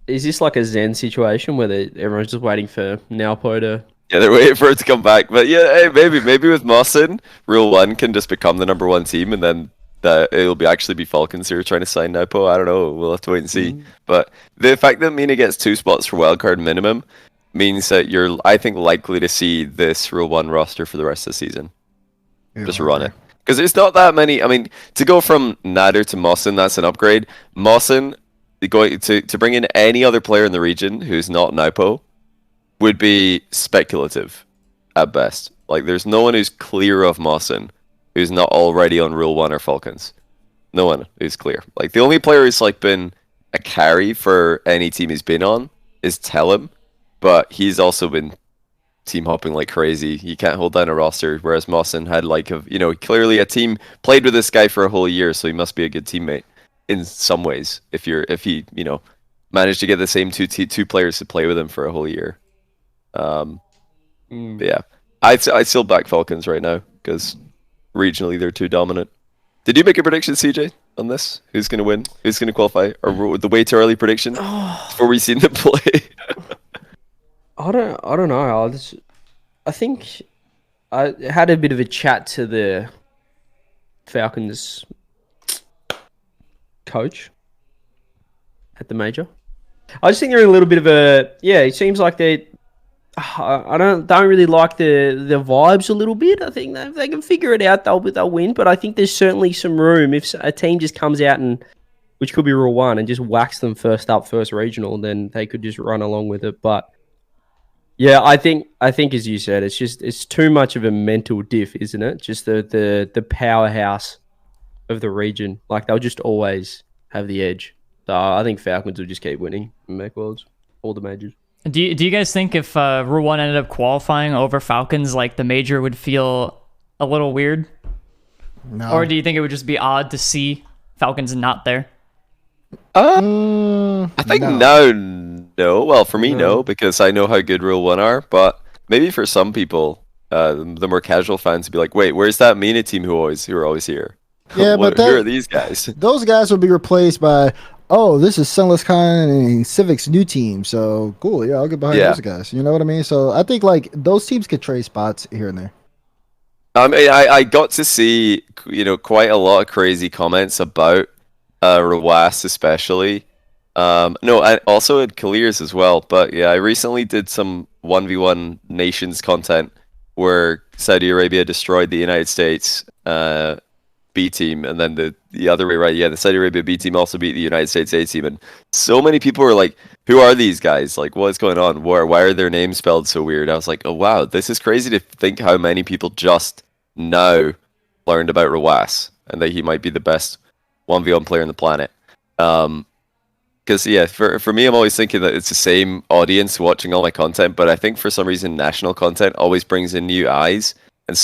Is this like a Zen situation where everyone's just waiting for Naopo to Yeah, they're waiting for it to come back. But yeah, hey, maybe with Mawson, Rule 1 can just become the #1 team, and then it'll actually be Falcons who are trying to sign Naipo. I don't know. We'll have to wait and see. But the fact that Mina gets 2 spots for wildcard minimum means that you're, I think, likely to see this Rule 1 roster for the rest of the season. Just run it. Because there's not that many. I mean, to go from Nader to Mawson, that's an upgrade. Mawson, going to bring in any other player in the region who's not Naipo would be speculative at best. Like, there's no one who's clear of Mawson who's not already on Rule 1 or Falcons. No one who's clear. Like, the only player who's like been a carry for any team he's been on is Tellem, but he's also been team hopping like crazy. He can't hold down a roster, whereas Mawson had clearly a team played with this guy for a whole year, so he must be a good teammate in some ways. If he managed to get the same two players to play with him for a whole year. Yeah, I'd still back Falcons right now because regionally they're too dominant. Did you make a prediction, CJ, on this? Who's going to win? Who's going to qualify? Or the way too early prediction before we seen them play? I don't know. I think I had a bit of a chat to the Falcons coach at the major. I just think they're in a little bit of a it seems like they. I don't really like the vibes a little bit. I think if they can figure it out, they'll win. But I think there's certainly some room if a team just comes out and, which could be Rule 1, and just whacks them first regional, then they could just run along with it. But yeah, I think as you said, it's too much of a mental diff, isn't it? Just the powerhouse of the region. Like, they'll just always have the edge. So I think Falcons will just keep winning and make worlds, all the majors. Do you guys think if Rule 1 ended up qualifying over Falcons, like the major would feel a little weird? No. Or do you think it would just be odd to see Falcons not there? I think no. Well, for me, no, because I know how good Rule 1 are. But maybe for some people, the more casual fans would be like, wait, where's that Mina team who are always here? Yeah, but who are these guys? Those guys will be replaced by, this is Sunless Khan and Civic's new team. So cool. Yeah, I'll get behind those guys. You know what I mean? So I think like those teams could trade spots here and there. I mean, I got to see quite a lot of crazy comments about Rawas especially. No, and also at Clears as well. But yeah, I recently did some 1v1 nations content where Saudi Arabia destroyed the United States B team, and then the other way, right? Yeah, the Saudi Arabia B team also beat the United States A team, and so many people were like, "Who are these guys? Like, what's going on? Why are their names spelled so weird?" I was like, "Oh wow, this is crazy to think how many people just now learned about Rawas and that he might be the best 1v1 player on the planet." Because for me, I'm always thinking that it's the same audience watching all my content, but I think for some reason national content always brings in new eyes. And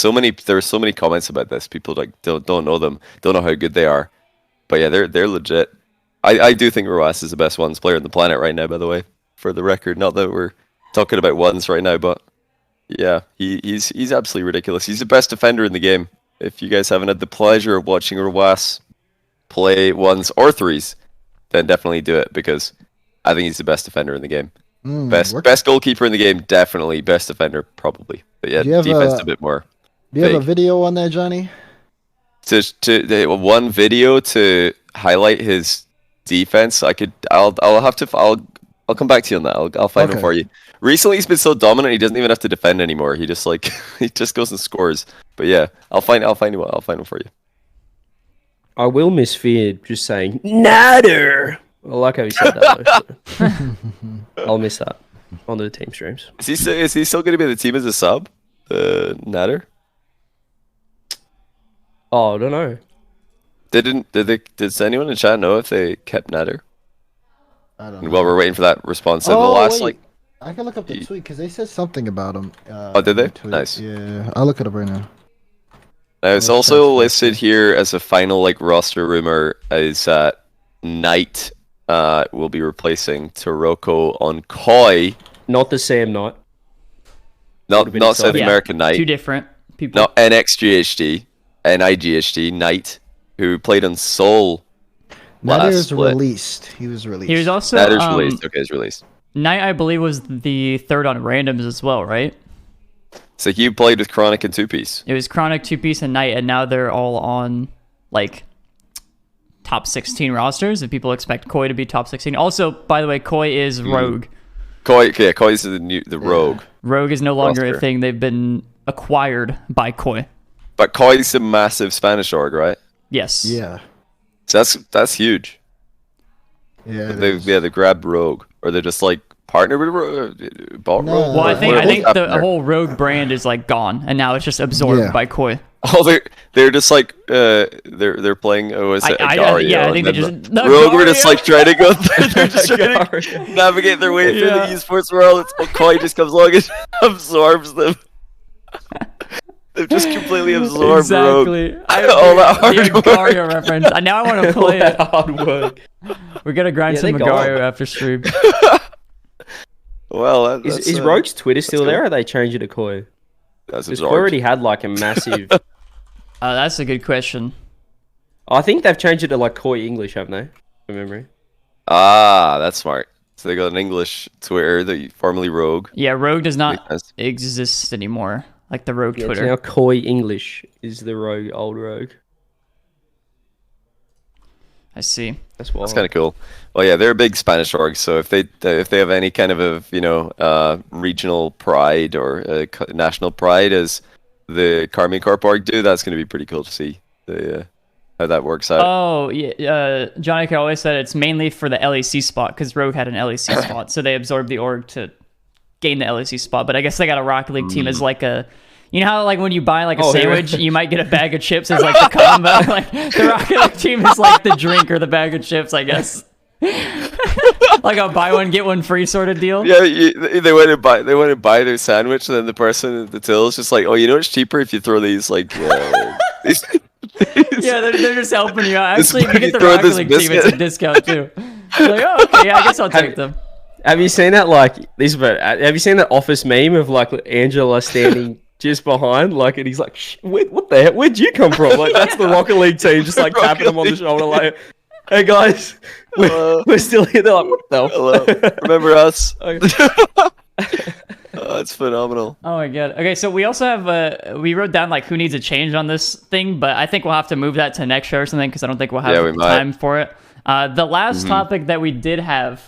there are so many comments about this. People like don't know them, don't know how good they are. But yeah, they're legit. I do think Rawas is the best ones player on the planet right now, by the way, for the record. Not that we're talking about ones right now, but yeah, he's absolutely ridiculous. He's the best defender in the game. If you guys haven't had the pleasure of watching Rawas play ones or threes, then definitely do it, because I think he's the best defender in the game. Best goalkeeper in the game, definitely. Best defender, probably. But yeah, defense a bit more. Do you have a video on that, Johnny? One video to highlight his defense. I'll come back to you on that. I'll find him for you. Recently, he's been so dominant he doesn't even have to defend anymore. He just he just goes and scores. But yeah, I'll find him for you. I will miss Fear just saying Nader. I like how he said that. I'll miss that on the team streams. Is he still going to be the team as a sub, Nader? Oh, I don't know. Did anyone in chat know if they kept Nader? I don't know. While we're waiting for that response, the last I can look up the tweet because they said something about him. Did they? Nice. Yeah, I'll look it up right now. Now it's also listed here as a final roster rumor is that Knight will be replacing Taroko on Koi. Not the same Knight. Not South American Knight. Two different people. Not NXGHD, NIGHD Knight, who played on Seoul. Nader's released. He was released. He was also Nader's released. Okay, he's released. Knight, I believe, was the third on randoms as well, right? So you played with Chronic and 2-piece. It was Chronic, 2-piece, and Knight, and now they're all on like top 16 rosters. If people expect Koi to be top 16. Also, by the way, Koi is Rogue. Koi is the Rogue. Rogue is no longer roster. a thing. They've been acquired by Koi. But Koi's a massive Spanish org, right? Yes. Yeah. So that's huge. Yeah. They grabbed Rogue, or they're just like partnered with Rogue. Bought No. Rogue. Well, I think the whole Rogue brand is like gone, and now it's just absorbed by Koi. Oh, they're just like they're playing. Oh, is it Agario? Yeah, I think they just Rogue were just like trying to go. They're just trying to navigate their way through the esports world. Koi just comes along and absorbs them. They've just completely absorbed Rogue. All that hard work. Agario reference. Now I want to play it. Hard work. We're gonna grind some Agario after stream. Well, is Rogue's Twitter still there, or they changed it to Koi? Because Koi already had like a massive. That's a good question. I think they've changed it to like Koi English, haven't they? From memory. Ah, that's smart. So they got an English Twitter, formerly Rogue. Yeah, Rogue does not exist anymore. Like the Rogue Twitter. Now Koi English is the Rogue, old Rogue. I see. That's kind of cool. Well, yeah, they're a big Spanish org, so if they have any kind of a regional pride or national pride as the Carmine Corp org do, that's going to be pretty cool to see how that works out. Oh yeah, Johnny K always said it's mainly for the LEC spot because Rogue had an LEC spot, so they absorbed the org to gain the LEC spot. But I guess they got a Rocket League team as like a. You know how like when you buy like a sandwich, you might get a bag of chips as like the combo. Like the Rocket League team is like the drink or the bag of chips, I guess. Like a buy one get one free sort of deal. Yeah, they went and buy their sandwich, and then the person at the till is just like, oh, you know it's cheaper if you throw these like. These yeah, they're just helping you out. Actually, if you get the Rocket League team, it's a discount too. You're like, oh, okay, yeah, I guess I'll take them. Have you seen that have you seen that Office meme of like Angela standing just behind, like, and he's like, what the heck? Where'd you come from? Like, that's the Rocket League team, just like tapping them on the shoulder, like, hey guys, we're still here. They're like, what the hell? Hello. Remember us? Oh, it's phenomenal. Oh my god. Okay, so we also have we wrote down like who needs a change on this thing, but I think we'll have to move that to next show or something because I don't think we'll have time for it. The last topic that we did have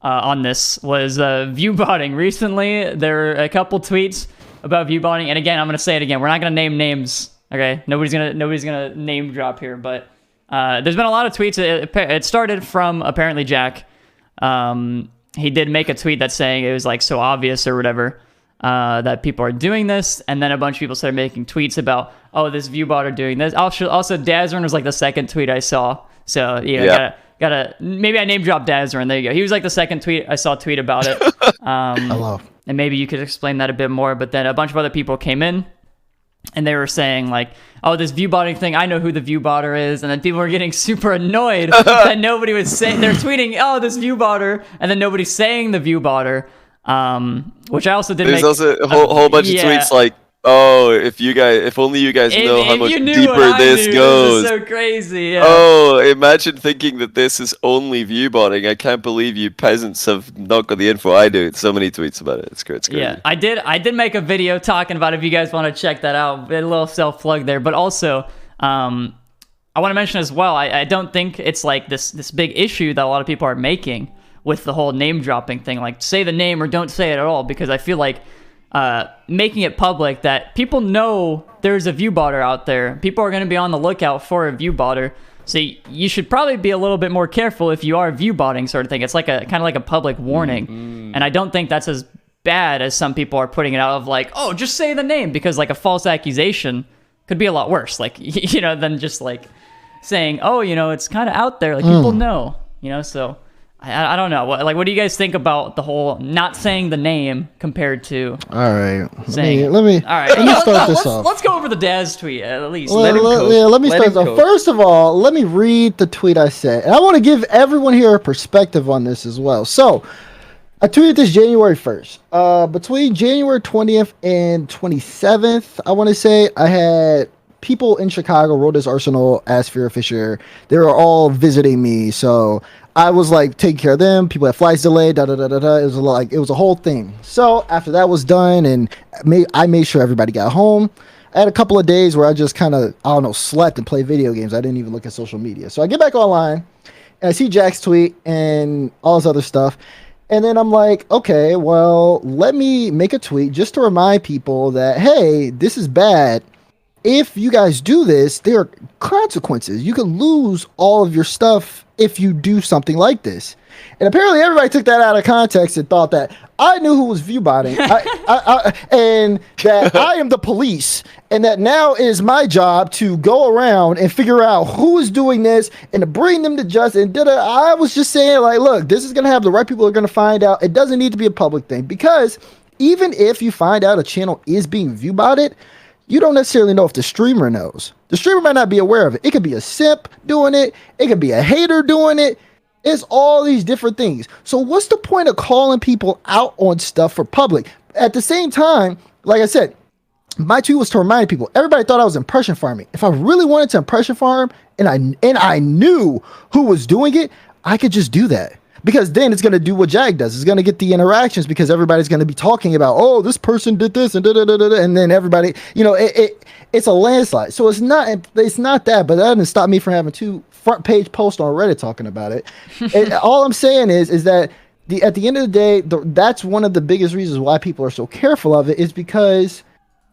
on this was viewbotting. Recently, there were a couple tweets about viewbotting, and again, I'm gonna say it again. We're not gonna name names. Okay, nobody's gonna name drop here, but there's been a lot of tweets. It started from apparently Jack. He did make a tweet that's saying it was like so obvious or whatever that people are doing this, and then a bunch of people started making tweets about, oh, this viewbot doing this. Also, Dazerin was like the second tweet I saw. So gotta maybe I name dropped Dazerin. There you go. He was like the second tweet I saw tweet about it. Hello. And maybe you could explain that a bit more. But then a bunch of other people came in, and they were saying like, oh, this viewbotting thing, I know who the viewbotter is. And then people were getting super annoyed that nobody was saying, they're tweeting, oh, this viewbotter, and then nobody's saying the viewbotter, which I also did There's also a whole bunch of tweets like, oh, if only you guys know how much deeper this goes. This is so crazy. Yeah. Oh, imagine thinking that this is only viewbotting. I can't believe you peasants have not got the info I do. So many tweets about it. It's great. It's crazy. Yeah, I did make a video talking about it if you guys want to check that out. A little self-plug there. But also, I want to mention as well, I don't think it's like this big issue that a lot of people are making with the whole name dropping thing. Like, say the name or don't say it at all, because I feel like making it public that people know there's a viewbotter out there. People are going to be on the lookout for a viewbotter. So you should probably be a little bit more careful if you are viewbotting sort of thing. It's like kind of like a public warning. Mm-hmm. And I don't think that's as bad as some people are putting it out of like, oh, just say the name, because like a false accusation could be a lot worse. Like, than just like saying, oh, it's kind of out there. Like people know, so I don't know. What do you guys think about the whole not saying the name compared to all right saying let me all right? Let me start this off. Let's go over the Daz tweet at least. Let me start off. First of all, let me read the tweet I said, and I want to give everyone here a perspective on this as well. So I tweeted this January 1st. Between January 20th and 27th, I want to say, I had people in Chicago, Rodas Arsenal, Asphere Fisher. They were all visiting me, so I was like taking care of them. People had flights delayed. Da da da da da. It was it was a whole thing. So after that was done, and I made sure everybody got home. I had a couple of days where I just kind of, I don't know, slept and played video games. I didn't even look at social media. So I get back online and I see Jack's tweet and all this other stuff. And then I'm like, okay, well, let me make a tweet just to remind people that, hey, this is bad. If you guys do this, there are consequences. You can lose all of your stuff if you do something like this. And apparently everybody took that out of context and thought that I knew who was viewbotting and that I am the police, and that now it is my job to go around and figure out who is doing this and to bring them to justice. And I was just saying, like, look, this is going to have the right people are going to find out. It doesn't need to be a public thing, because even if you find out a channel is being viewbotted, you don't necessarily know if the streamer knows. The streamer might not be aware of it. It could be a simp doing it. It could be a hater doing it. It's all these different things. So what's the point of calling people out on stuff for public? At the same time, like I said, my tweet was to remind people. Everybody thought I was impression farming. If I really wanted to impression farm and I knew who was doing it, I could just do that. Because then it's going to do what Jag does. It's going to get the interactions, because everybody's going to be talking about, oh, this person did this and and then everybody, it's a landslide. So it's not that, but that doesn't stop me from having 2 front page posts on Reddit talking about it. And all I'm saying is that at the end of the day, that's one of the biggest reasons why people are so careful of it, is because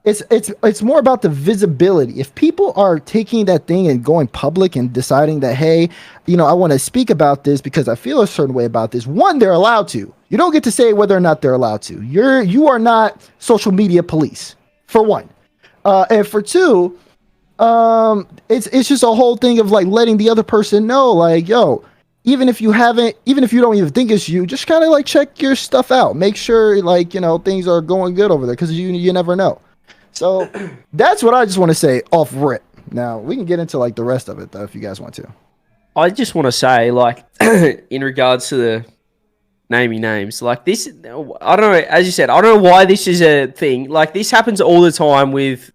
it's more about the visibility. If people are taking that thing and going public and deciding that, hey, I want to speak about this because I feel a certain way about this. One, they're allowed to. You don't get to say whether or not they're allowed to. You are not social media police, for one. And for two, it's just a whole thing of like letting the other person know, like, yo, even if you don't even think it's you, just kind of like check your stuff out. Make sure things are going good over there, because you never know. So that's what I just want to say off rip. Now we can get into like the rest of it though, if you guys want to. I just want to say, like, in regards to the naming names, like this, I don't know, as you said, I don't know why this is a thing. Like, this happens all the time with,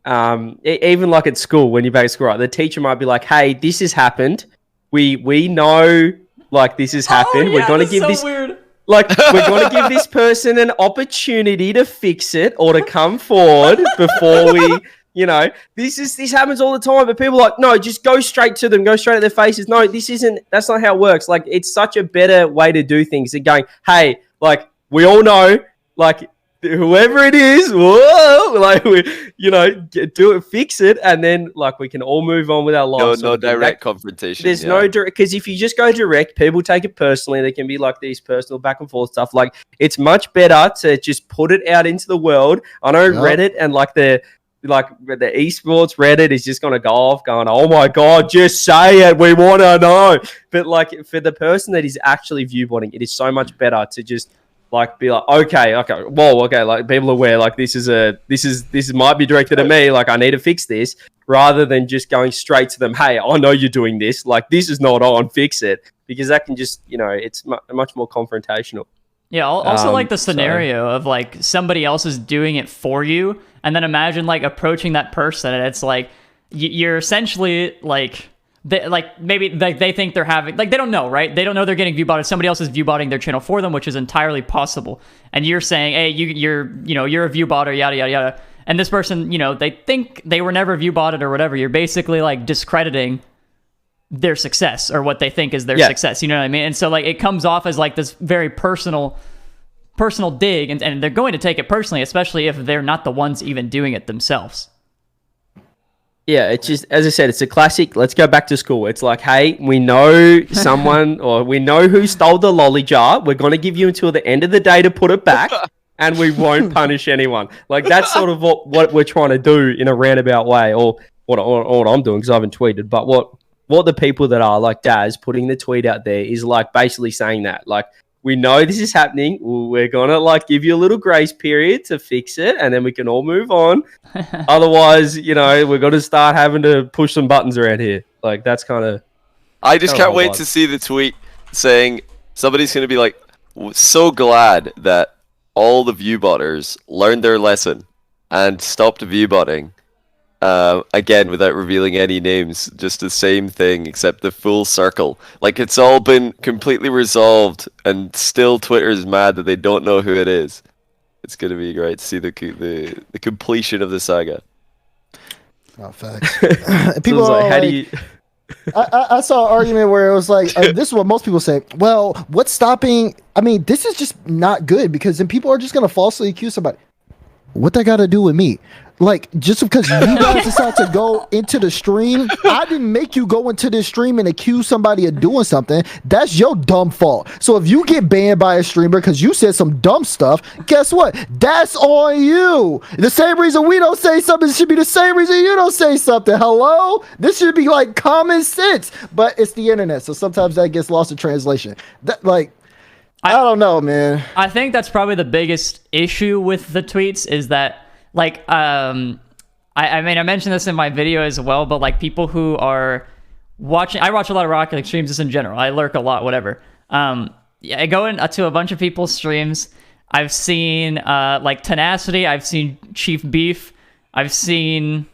even like at school, when you're back at school, right? The teacher might be like, hey, this has happened. We know, like, this has happened. Yeah, we're going to give this... Weird. Like, we're going to give this person an opportunity to fix it or to come forward before we, this happens all the time. But people are like, no, just go straight to them, go straight at their faces. No, that's not how it works. Like, it's such a better way to do things than going, hey, like, we all know, like, whoever it is, whoa, like, do it, fix it, and then like we can all move on with our lives. No direct confrontation. There's no direct, because if you just go direct, people take it personally. They can be like these personal back and forth stuff. Like, it's much better to just put it out into the world. I know Reddit and like the esports Reddit is just going to go off going, oh my God, just say it. We want to know. But like, for the person that is actually viewbotting, it is so much better to just like be like, okay, whoa, okay, like people are aware, like this might be directed at me, like I need to fix this, rather than just going straight to them, hey, I know you're doing this, like this is not on, fix it, because that can just, it's much more confrontational. Yeah, also like the scenario of like somebody else is doing it for you, and then imagine like approaching that person, and it's like you're essentially like, maybe they think they're having, like, they don't know, right? They don't know they're getting viewbotted. Somebody else is viewbotting their channel for them, which is entirely possible. And you're saying, hey, you're a viewbotter, yada yada yada. And this person, they think they were never viewbotted or whatever. You're basically like discrediting their success, or what they think is their success. You know what I mean? And so like it comes off as like this very personal dig, and they're going to take it personally, especially if they're not the ones even doing it themselves. Yeah, it's just, as I said, it's a classic, let's go back to school. It's like, hey, we know someone, or we know who stole the lolly jar. We're going to give you until the end of the day to put it back, and we won't punish anyone. Like, that's sort of what we're trying to do in a roundabout way, or what I'm doing, because I haven't tweeted. But what the people that are, like Daz, putting the tweet out there is, like, basically saying that, like, we know this is happening. We're going to like give you a little grace period to fix it, and then we can all move on. Otherwise, we're going to start having to push some buttons around here. Like, that's kind of... I just can't wait to see the tweet saying somebody's going to be like, so glad that all the viewbotters learned their lesson and stopped viewbotting. Again, without revealing any names, just the same thing except the full circle. Like it's all been completely resolved, and still Twitter is mad that they don't know who it is. It's gonna be great to see the completion of the saga. Oh, facts. People so are like, how like, do you? I saw an argument where it was like, this is what most people say. Well, what's stopping? I mean, this is just not good because then people are just gonna falsely accuse somebody. What that got to do with me? Like, just because you guys decide to go into the stream, I didn't make you go into this stream and accuse somebody of doing something. That's your dumb fault. So if you get banned by a streamer because you said some dumb stuff, guess what? That's on you. The same reason we don't say something should be the same reason you don't say something. Hello? This should be like common sense, but it's the internet, so sometimes that gets lost in translation. That I don't know, man. I think that's probably the biggest issue with the tweets is that, like, I mean, I mentioned this in my video as well, but like people who are watching, I watch a lot of Rocket League streams just in general. I lurk a lot, whatever. Yeah, I go into a bunch of people's streams. I've seen like Tenacity. I've seen Chief Beef. I've seen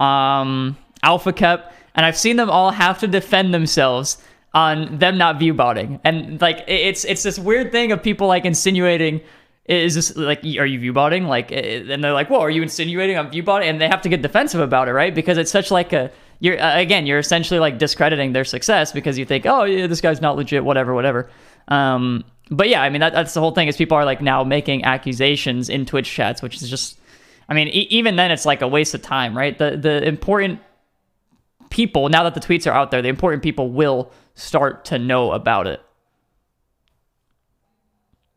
Alpha Cup, and I've seen them all have to defend themselves on them not view botting. And like it's this weird thing of people like insinuating, is this like, are you view botting? Like, and they're like, whoa, are you insinuating I'm view botting? And they have to get defensive about it, right? Because it's such like you're essentially like discrediting their success because you think, oh yeah, this guy's not legit, whatever. But yeah, I mean that's the whole thing is people are like now making accusations in Twitch chats, which is just, I mean, even then it's like a waste of time, right? The important people, now that the tweets are out there, the important people will start to know about it.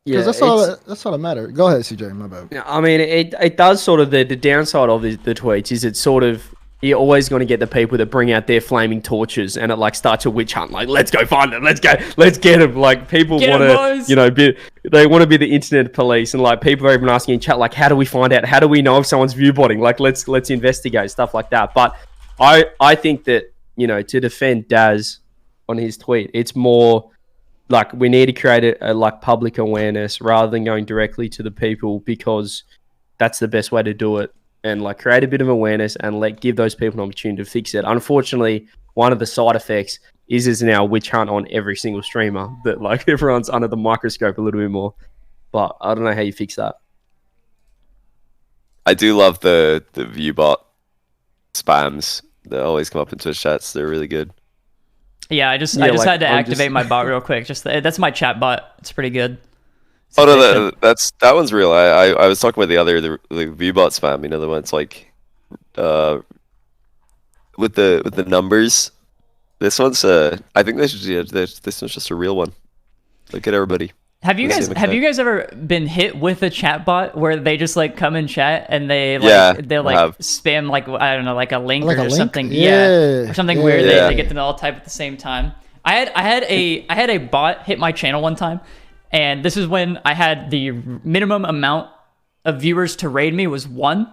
Yeah, that's all that matters. Go ahead, CJ. My bad. I mean, it does sort of the downside of the tweets is it's sort of, you're always going to get the people that bring out their flaming torches and it like starts a witch hunt. Like, let's go find them. Let's get them. Like people want to, you know, they want to be the internet police, and like people are even asking in chat, like, how do we find out? How do we know if someone's view botting? Like, let's investigate stuff like that. But I think that, you know, to defend Daz on his tweet, it's more like we need to create a like public awareness rather than going directly to the people, because that's the best way to do it. And like create a bit of awareness and give those people an opportunity to fix it. Unfortunately, one of the side effects is now a witch hunt on every single streamer, that like everyone's under the microscope a little bit more. But I don't know how you fix that. I do love the viewbot spams that always come up in Twitch chats. They're really good. Yeah, I just had to activate my bot real quick. That's my chat bot. It's pretty good. Oh no, that one's real. I was talking about the viewbot spam. You know, the one it's like, with the numbers. This one's I think this one's just a real one. Look at everybody. Have you guys ever been hit with a chat bot where they just like come in chat and they spam like, I don't know, like a link or something, or something weird. They get them all type at the same time. I had a bot hit my channel one time, and this is when I had the minimum amount of viewers to raid me was 1,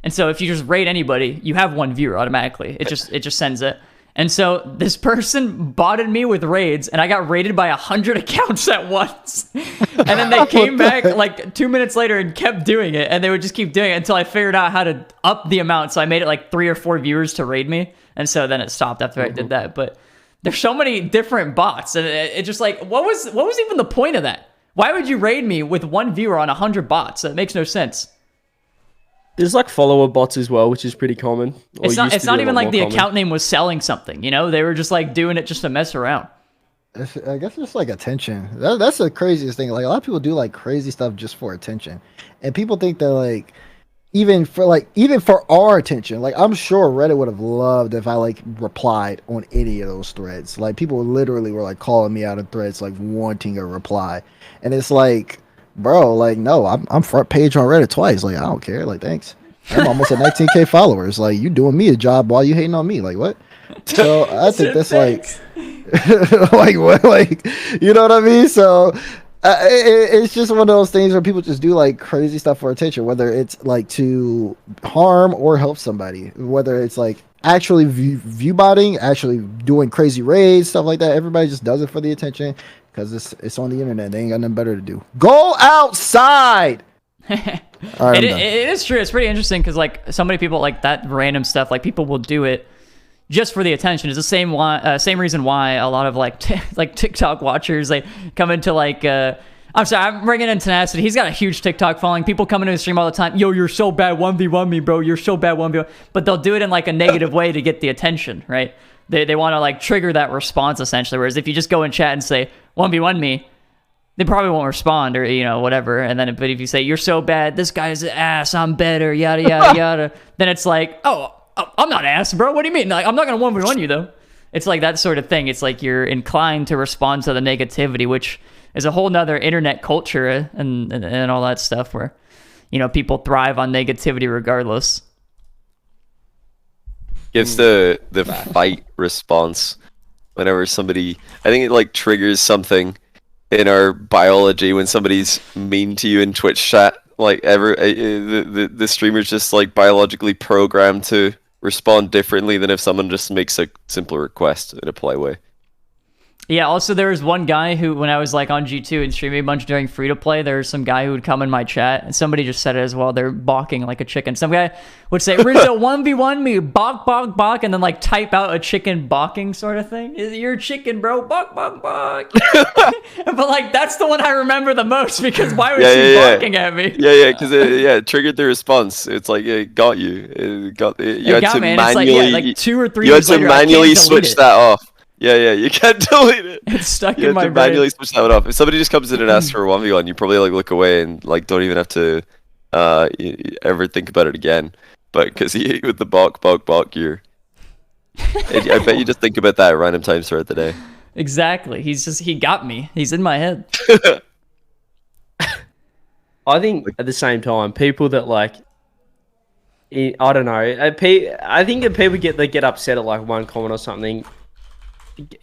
and so if you just raid anybody, you have 1 viewer automatically. It just sends it. And so this person botted me with raids, and I got raided by 100 accounts at once. And then they came back like 2 minutes later and kept doing it, and they would just keep doing it until I figured out how to up the amount. So I made it like 3 or 4 viewers to raid me, and so then it stopped after I did that. But there's so many different bots, and it just like, what was even the point of that? Why would you raid me with 1 viewer on 100 bots? That makes no sense. There's like follower bots as well, which is pretty common. It's not even like the account name was selling something, you know? They were just like doing it just to mess around. I guess it's like attention. That's the craziest thing. Like a lot of people do like crazy stuff just for attention. And people think that like even for our attention, like I'm sure Reddit would have loved if I like replied on any of those threads. Like people literally were like calling me out of threads like wanting a reply. And it's like, bro, like, no, I'm front page on Reddit twice. Like, I don't care. Like, thanks. I'm almost at 19K followers. Like, you doing me a job while you hating on me. Like, what? So I think that's like, like, what? Like, you know what I mean? So it's just one of those things where people just do like crazy stuff for attention, whether it's like to harm or help somebody, whether it's like actually view botting, actually doing crazy raids, stuff like that. Everybody just does it for the attention. Because it's on the internet. They ain't got nothing better to do. Go outside! Right, it is true. It's pretty interesting because like so many people like that random stuff. Like people will do it just for the attention. It's the same reason why a lot of like like TikTok watchers they come into like. I'm sorry, I'm bringing in Tenacity. He's got a huge TikTok following. People come into his stream all the time. Yo, you're so bad 1v1 me, bro. You're so bad 1v1. But they'll do it in like a negative way to get the attention, right? They want to like trigger that response essentially. Whereas if you just go in chat and say 1v1 me, they probably won't respond or whatever. And then but if you say you're so bad, this guy's ass, I'm better, yada yada yada, then it's like, oh, I'm not ass, bro. What do you mean? Like I'm not gonna 1v1 you though. It's like that sort of thing. It's like you're inclined to respond to the negativity, which is a whole nother internet culture and all that stuff where, people thrive on negativity regardless. Gives the fight response whenever somebody, I think it like triggers something in our biology when somebody's mean to you in Twitch chat. Like the streamer's just like biologically programmed to respond differently than if someone just makes a simple request in a polite way. Yeah, also there was one guy who, when I was like on G2 and streaming a bunch during free-to-play, there was some guy who would come in my chat, and somebody just said it as well, they're balking like a chicken. Some guy would say, Rizzo, 1v1 me, balk, balk, balk, and then like type out a chicken balking sort of thing. You're a chicken, bro, balk, balk, balk. But like, that's the one I remember the most, because why was he balking at me? Yeah, because it triggered the response. It's like, it got you. You had to manually, like 2 or 3 you had years to later, manually switch that off. Yeah, you can't delete it. It's stuck you in my have to brain. manually switch that one off. If somebody just comes in and asks for a 1v1, you probably like look away and like don't even have to ever think about it again. But because he hit you with the balk, you're... I bet you just think about that at random times throughout the day. Exactly. He got me. He's in my head. I think at the same time, people that like... I don't know. I think if people get upset at like one comment or something...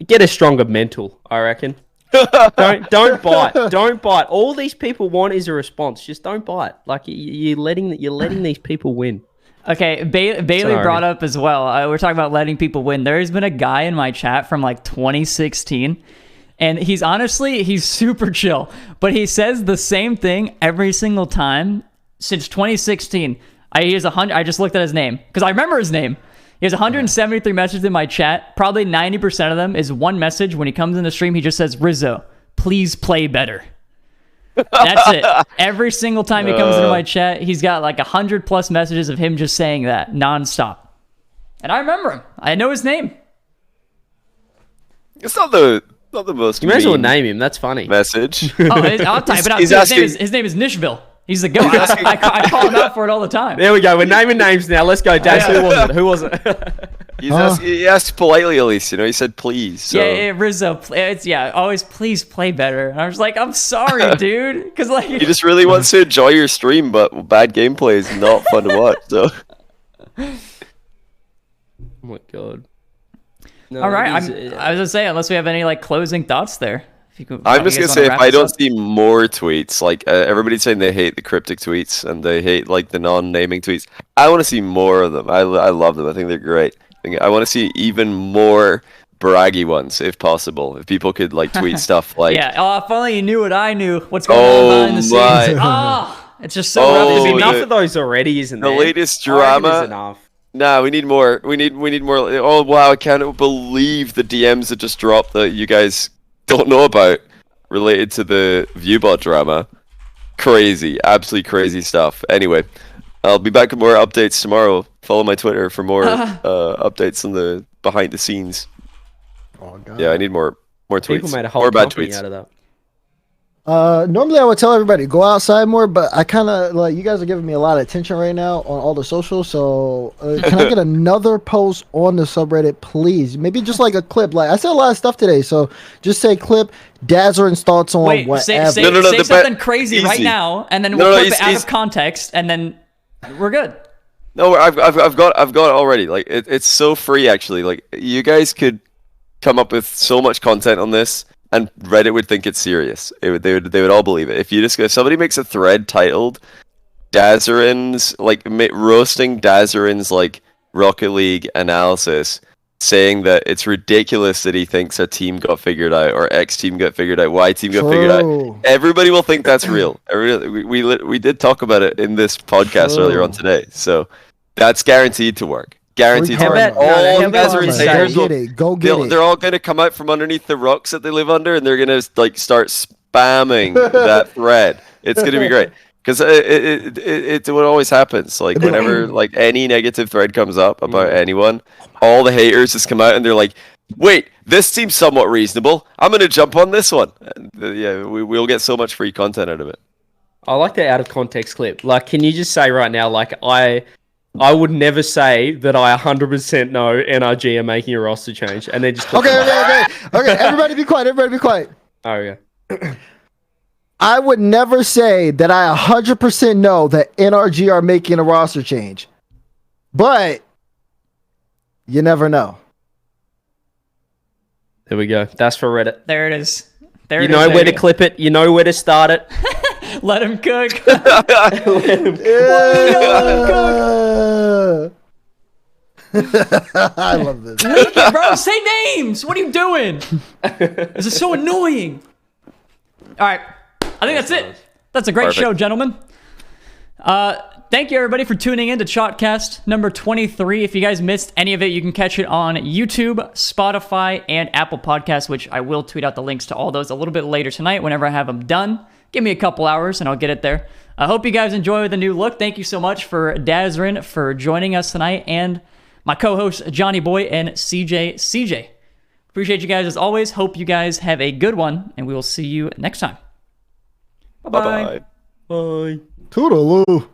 Get a stronger mental, I reckon. Don't bite. Don't bite. All these people want is a response. Just don't bite. Like you're letting these people win. Okay, Bailey brought up as well. We're talking about letting people win. There's been a guy in my chat from like 2016, and he's super chill, but he says the same thing every single time since 2016. I just looked at his name because I remember his name. He has 173 messages in my chat. Probably 90% of them is one message. When he comes in the stream, he just says, Rizzo, please play better. That's it. Every single time he comes into my chat, he's got like 100+ messages of him just saying that nonstop. And I remember him. I know his name. It's not the most. You may as well name him. That's funny. Message. I'll type it out. His name is Nishville. He's the goat. I call him out for it all the time. There we go. We're naming names now. Let's go, Daz. Who was it? He asked politely at least. He said please. So. Yeah, Rizzo. Always please play better. And I was like, I'm sorry, dude, because like he just really wants to enjoy your stream, but bad gameplay is not fun to watch. So. Oh my god. No, all right. I was gonna say, unless we have any like closing thoughts there. I'm just gonna say, if I don't see more tweets, like everybody's saying they hate the cryptic tweets and they hate like the non-naming tweets, I want to see more of them. I love them. I think they're great. I want to see even more braggy ones, if possible. If people could like tweet stuff like, if only you knew what I knew. What's going on behind the scenes? It's just so rough. There's enough of those already, isn't there? The latest drama. Enough. Nah, we need more. We need more. Oh wow, I can't believe the DMs that just dropped that you guys don't know about related to the Viewbot drama. Crazy, absolutely crazy stuff. Anyway, I'll be back with more updates tomorrow. Follow my Twitter for more updates on the behind the scenes. Oh god. Yeah, I need more tweets. People made a whole more bad tweets out of that. Normally I would tell everybody go outside more, but I kind of like, you guys are giving me a lot of attention right now on all the socials. So can I get another post on the subreddit, please? Maybe just like a clip. Like I said a lot of stuff today, so just say clip Dazerin's thoughts on whatever. Say something crazy right now, and then we'll clip it out of context, and then we're good. No, I've got it already. Like it's so free actually. Like you guys could come up with so much content on this. And Reddit would think it's serious. They would all believe it. If somebody makes a thread titled Dazerin's roasting Dazerin's like Rocket League analysis, saying that it's ridiculous that he thinks a team got figured out or X team got figured out, Y team got figured out. Everybody will think that's real. We did talk about it in this podcast earlier on today, so that's guaranteed to work. Guaranteed to work. All Dazerin players they're all going to come out from underneath the rocks that they live under, and they're going to like start spamming that thread. It's going to be great. Because it's what always happens. Like whenever like any negative thread comes up about anyone, all the haters just come out and they're like, "Wait, this seems somewhat reasonable. I'm gonna jump on this one." And, we'll get so much free content out of it. I like the out of context clip. Like, can you just say right now, like I would never say that I 100% know NRG are making a roster change, and then just okay. Everybody be quiet. Everybody be quiet. Oh yeah. I would never say that I 100% know that NRG are making a roster change, but you never know. There we go. That's for Reddit. There it is. You know where to clip it. You know where to start it. Let him cook. Let him cook. I love this. Make it, bro. Say names. What are you doing? This is so annoying. All right. I think that's it. That's a great show, gentlemen. Thank you, everybody, for tuning in to Shotcast number 23. If you guys missed any of it, you can catch it on YouTube, Spotify, and Apple Podcasts, which I will tweet out the links to all those a little bit later tonight whenever I have them done. Give me a couple hours, and I'll get it there. I hope you guys enjoy the new look. Thank you so much for Dazerin for joining us tonight, and my co-hosts, Johnnyboi and CJCJ. Appreciate you guys as always. Hope you guys have a good one, and we will see you next time. Bye-bye. Bye. Toodaloo.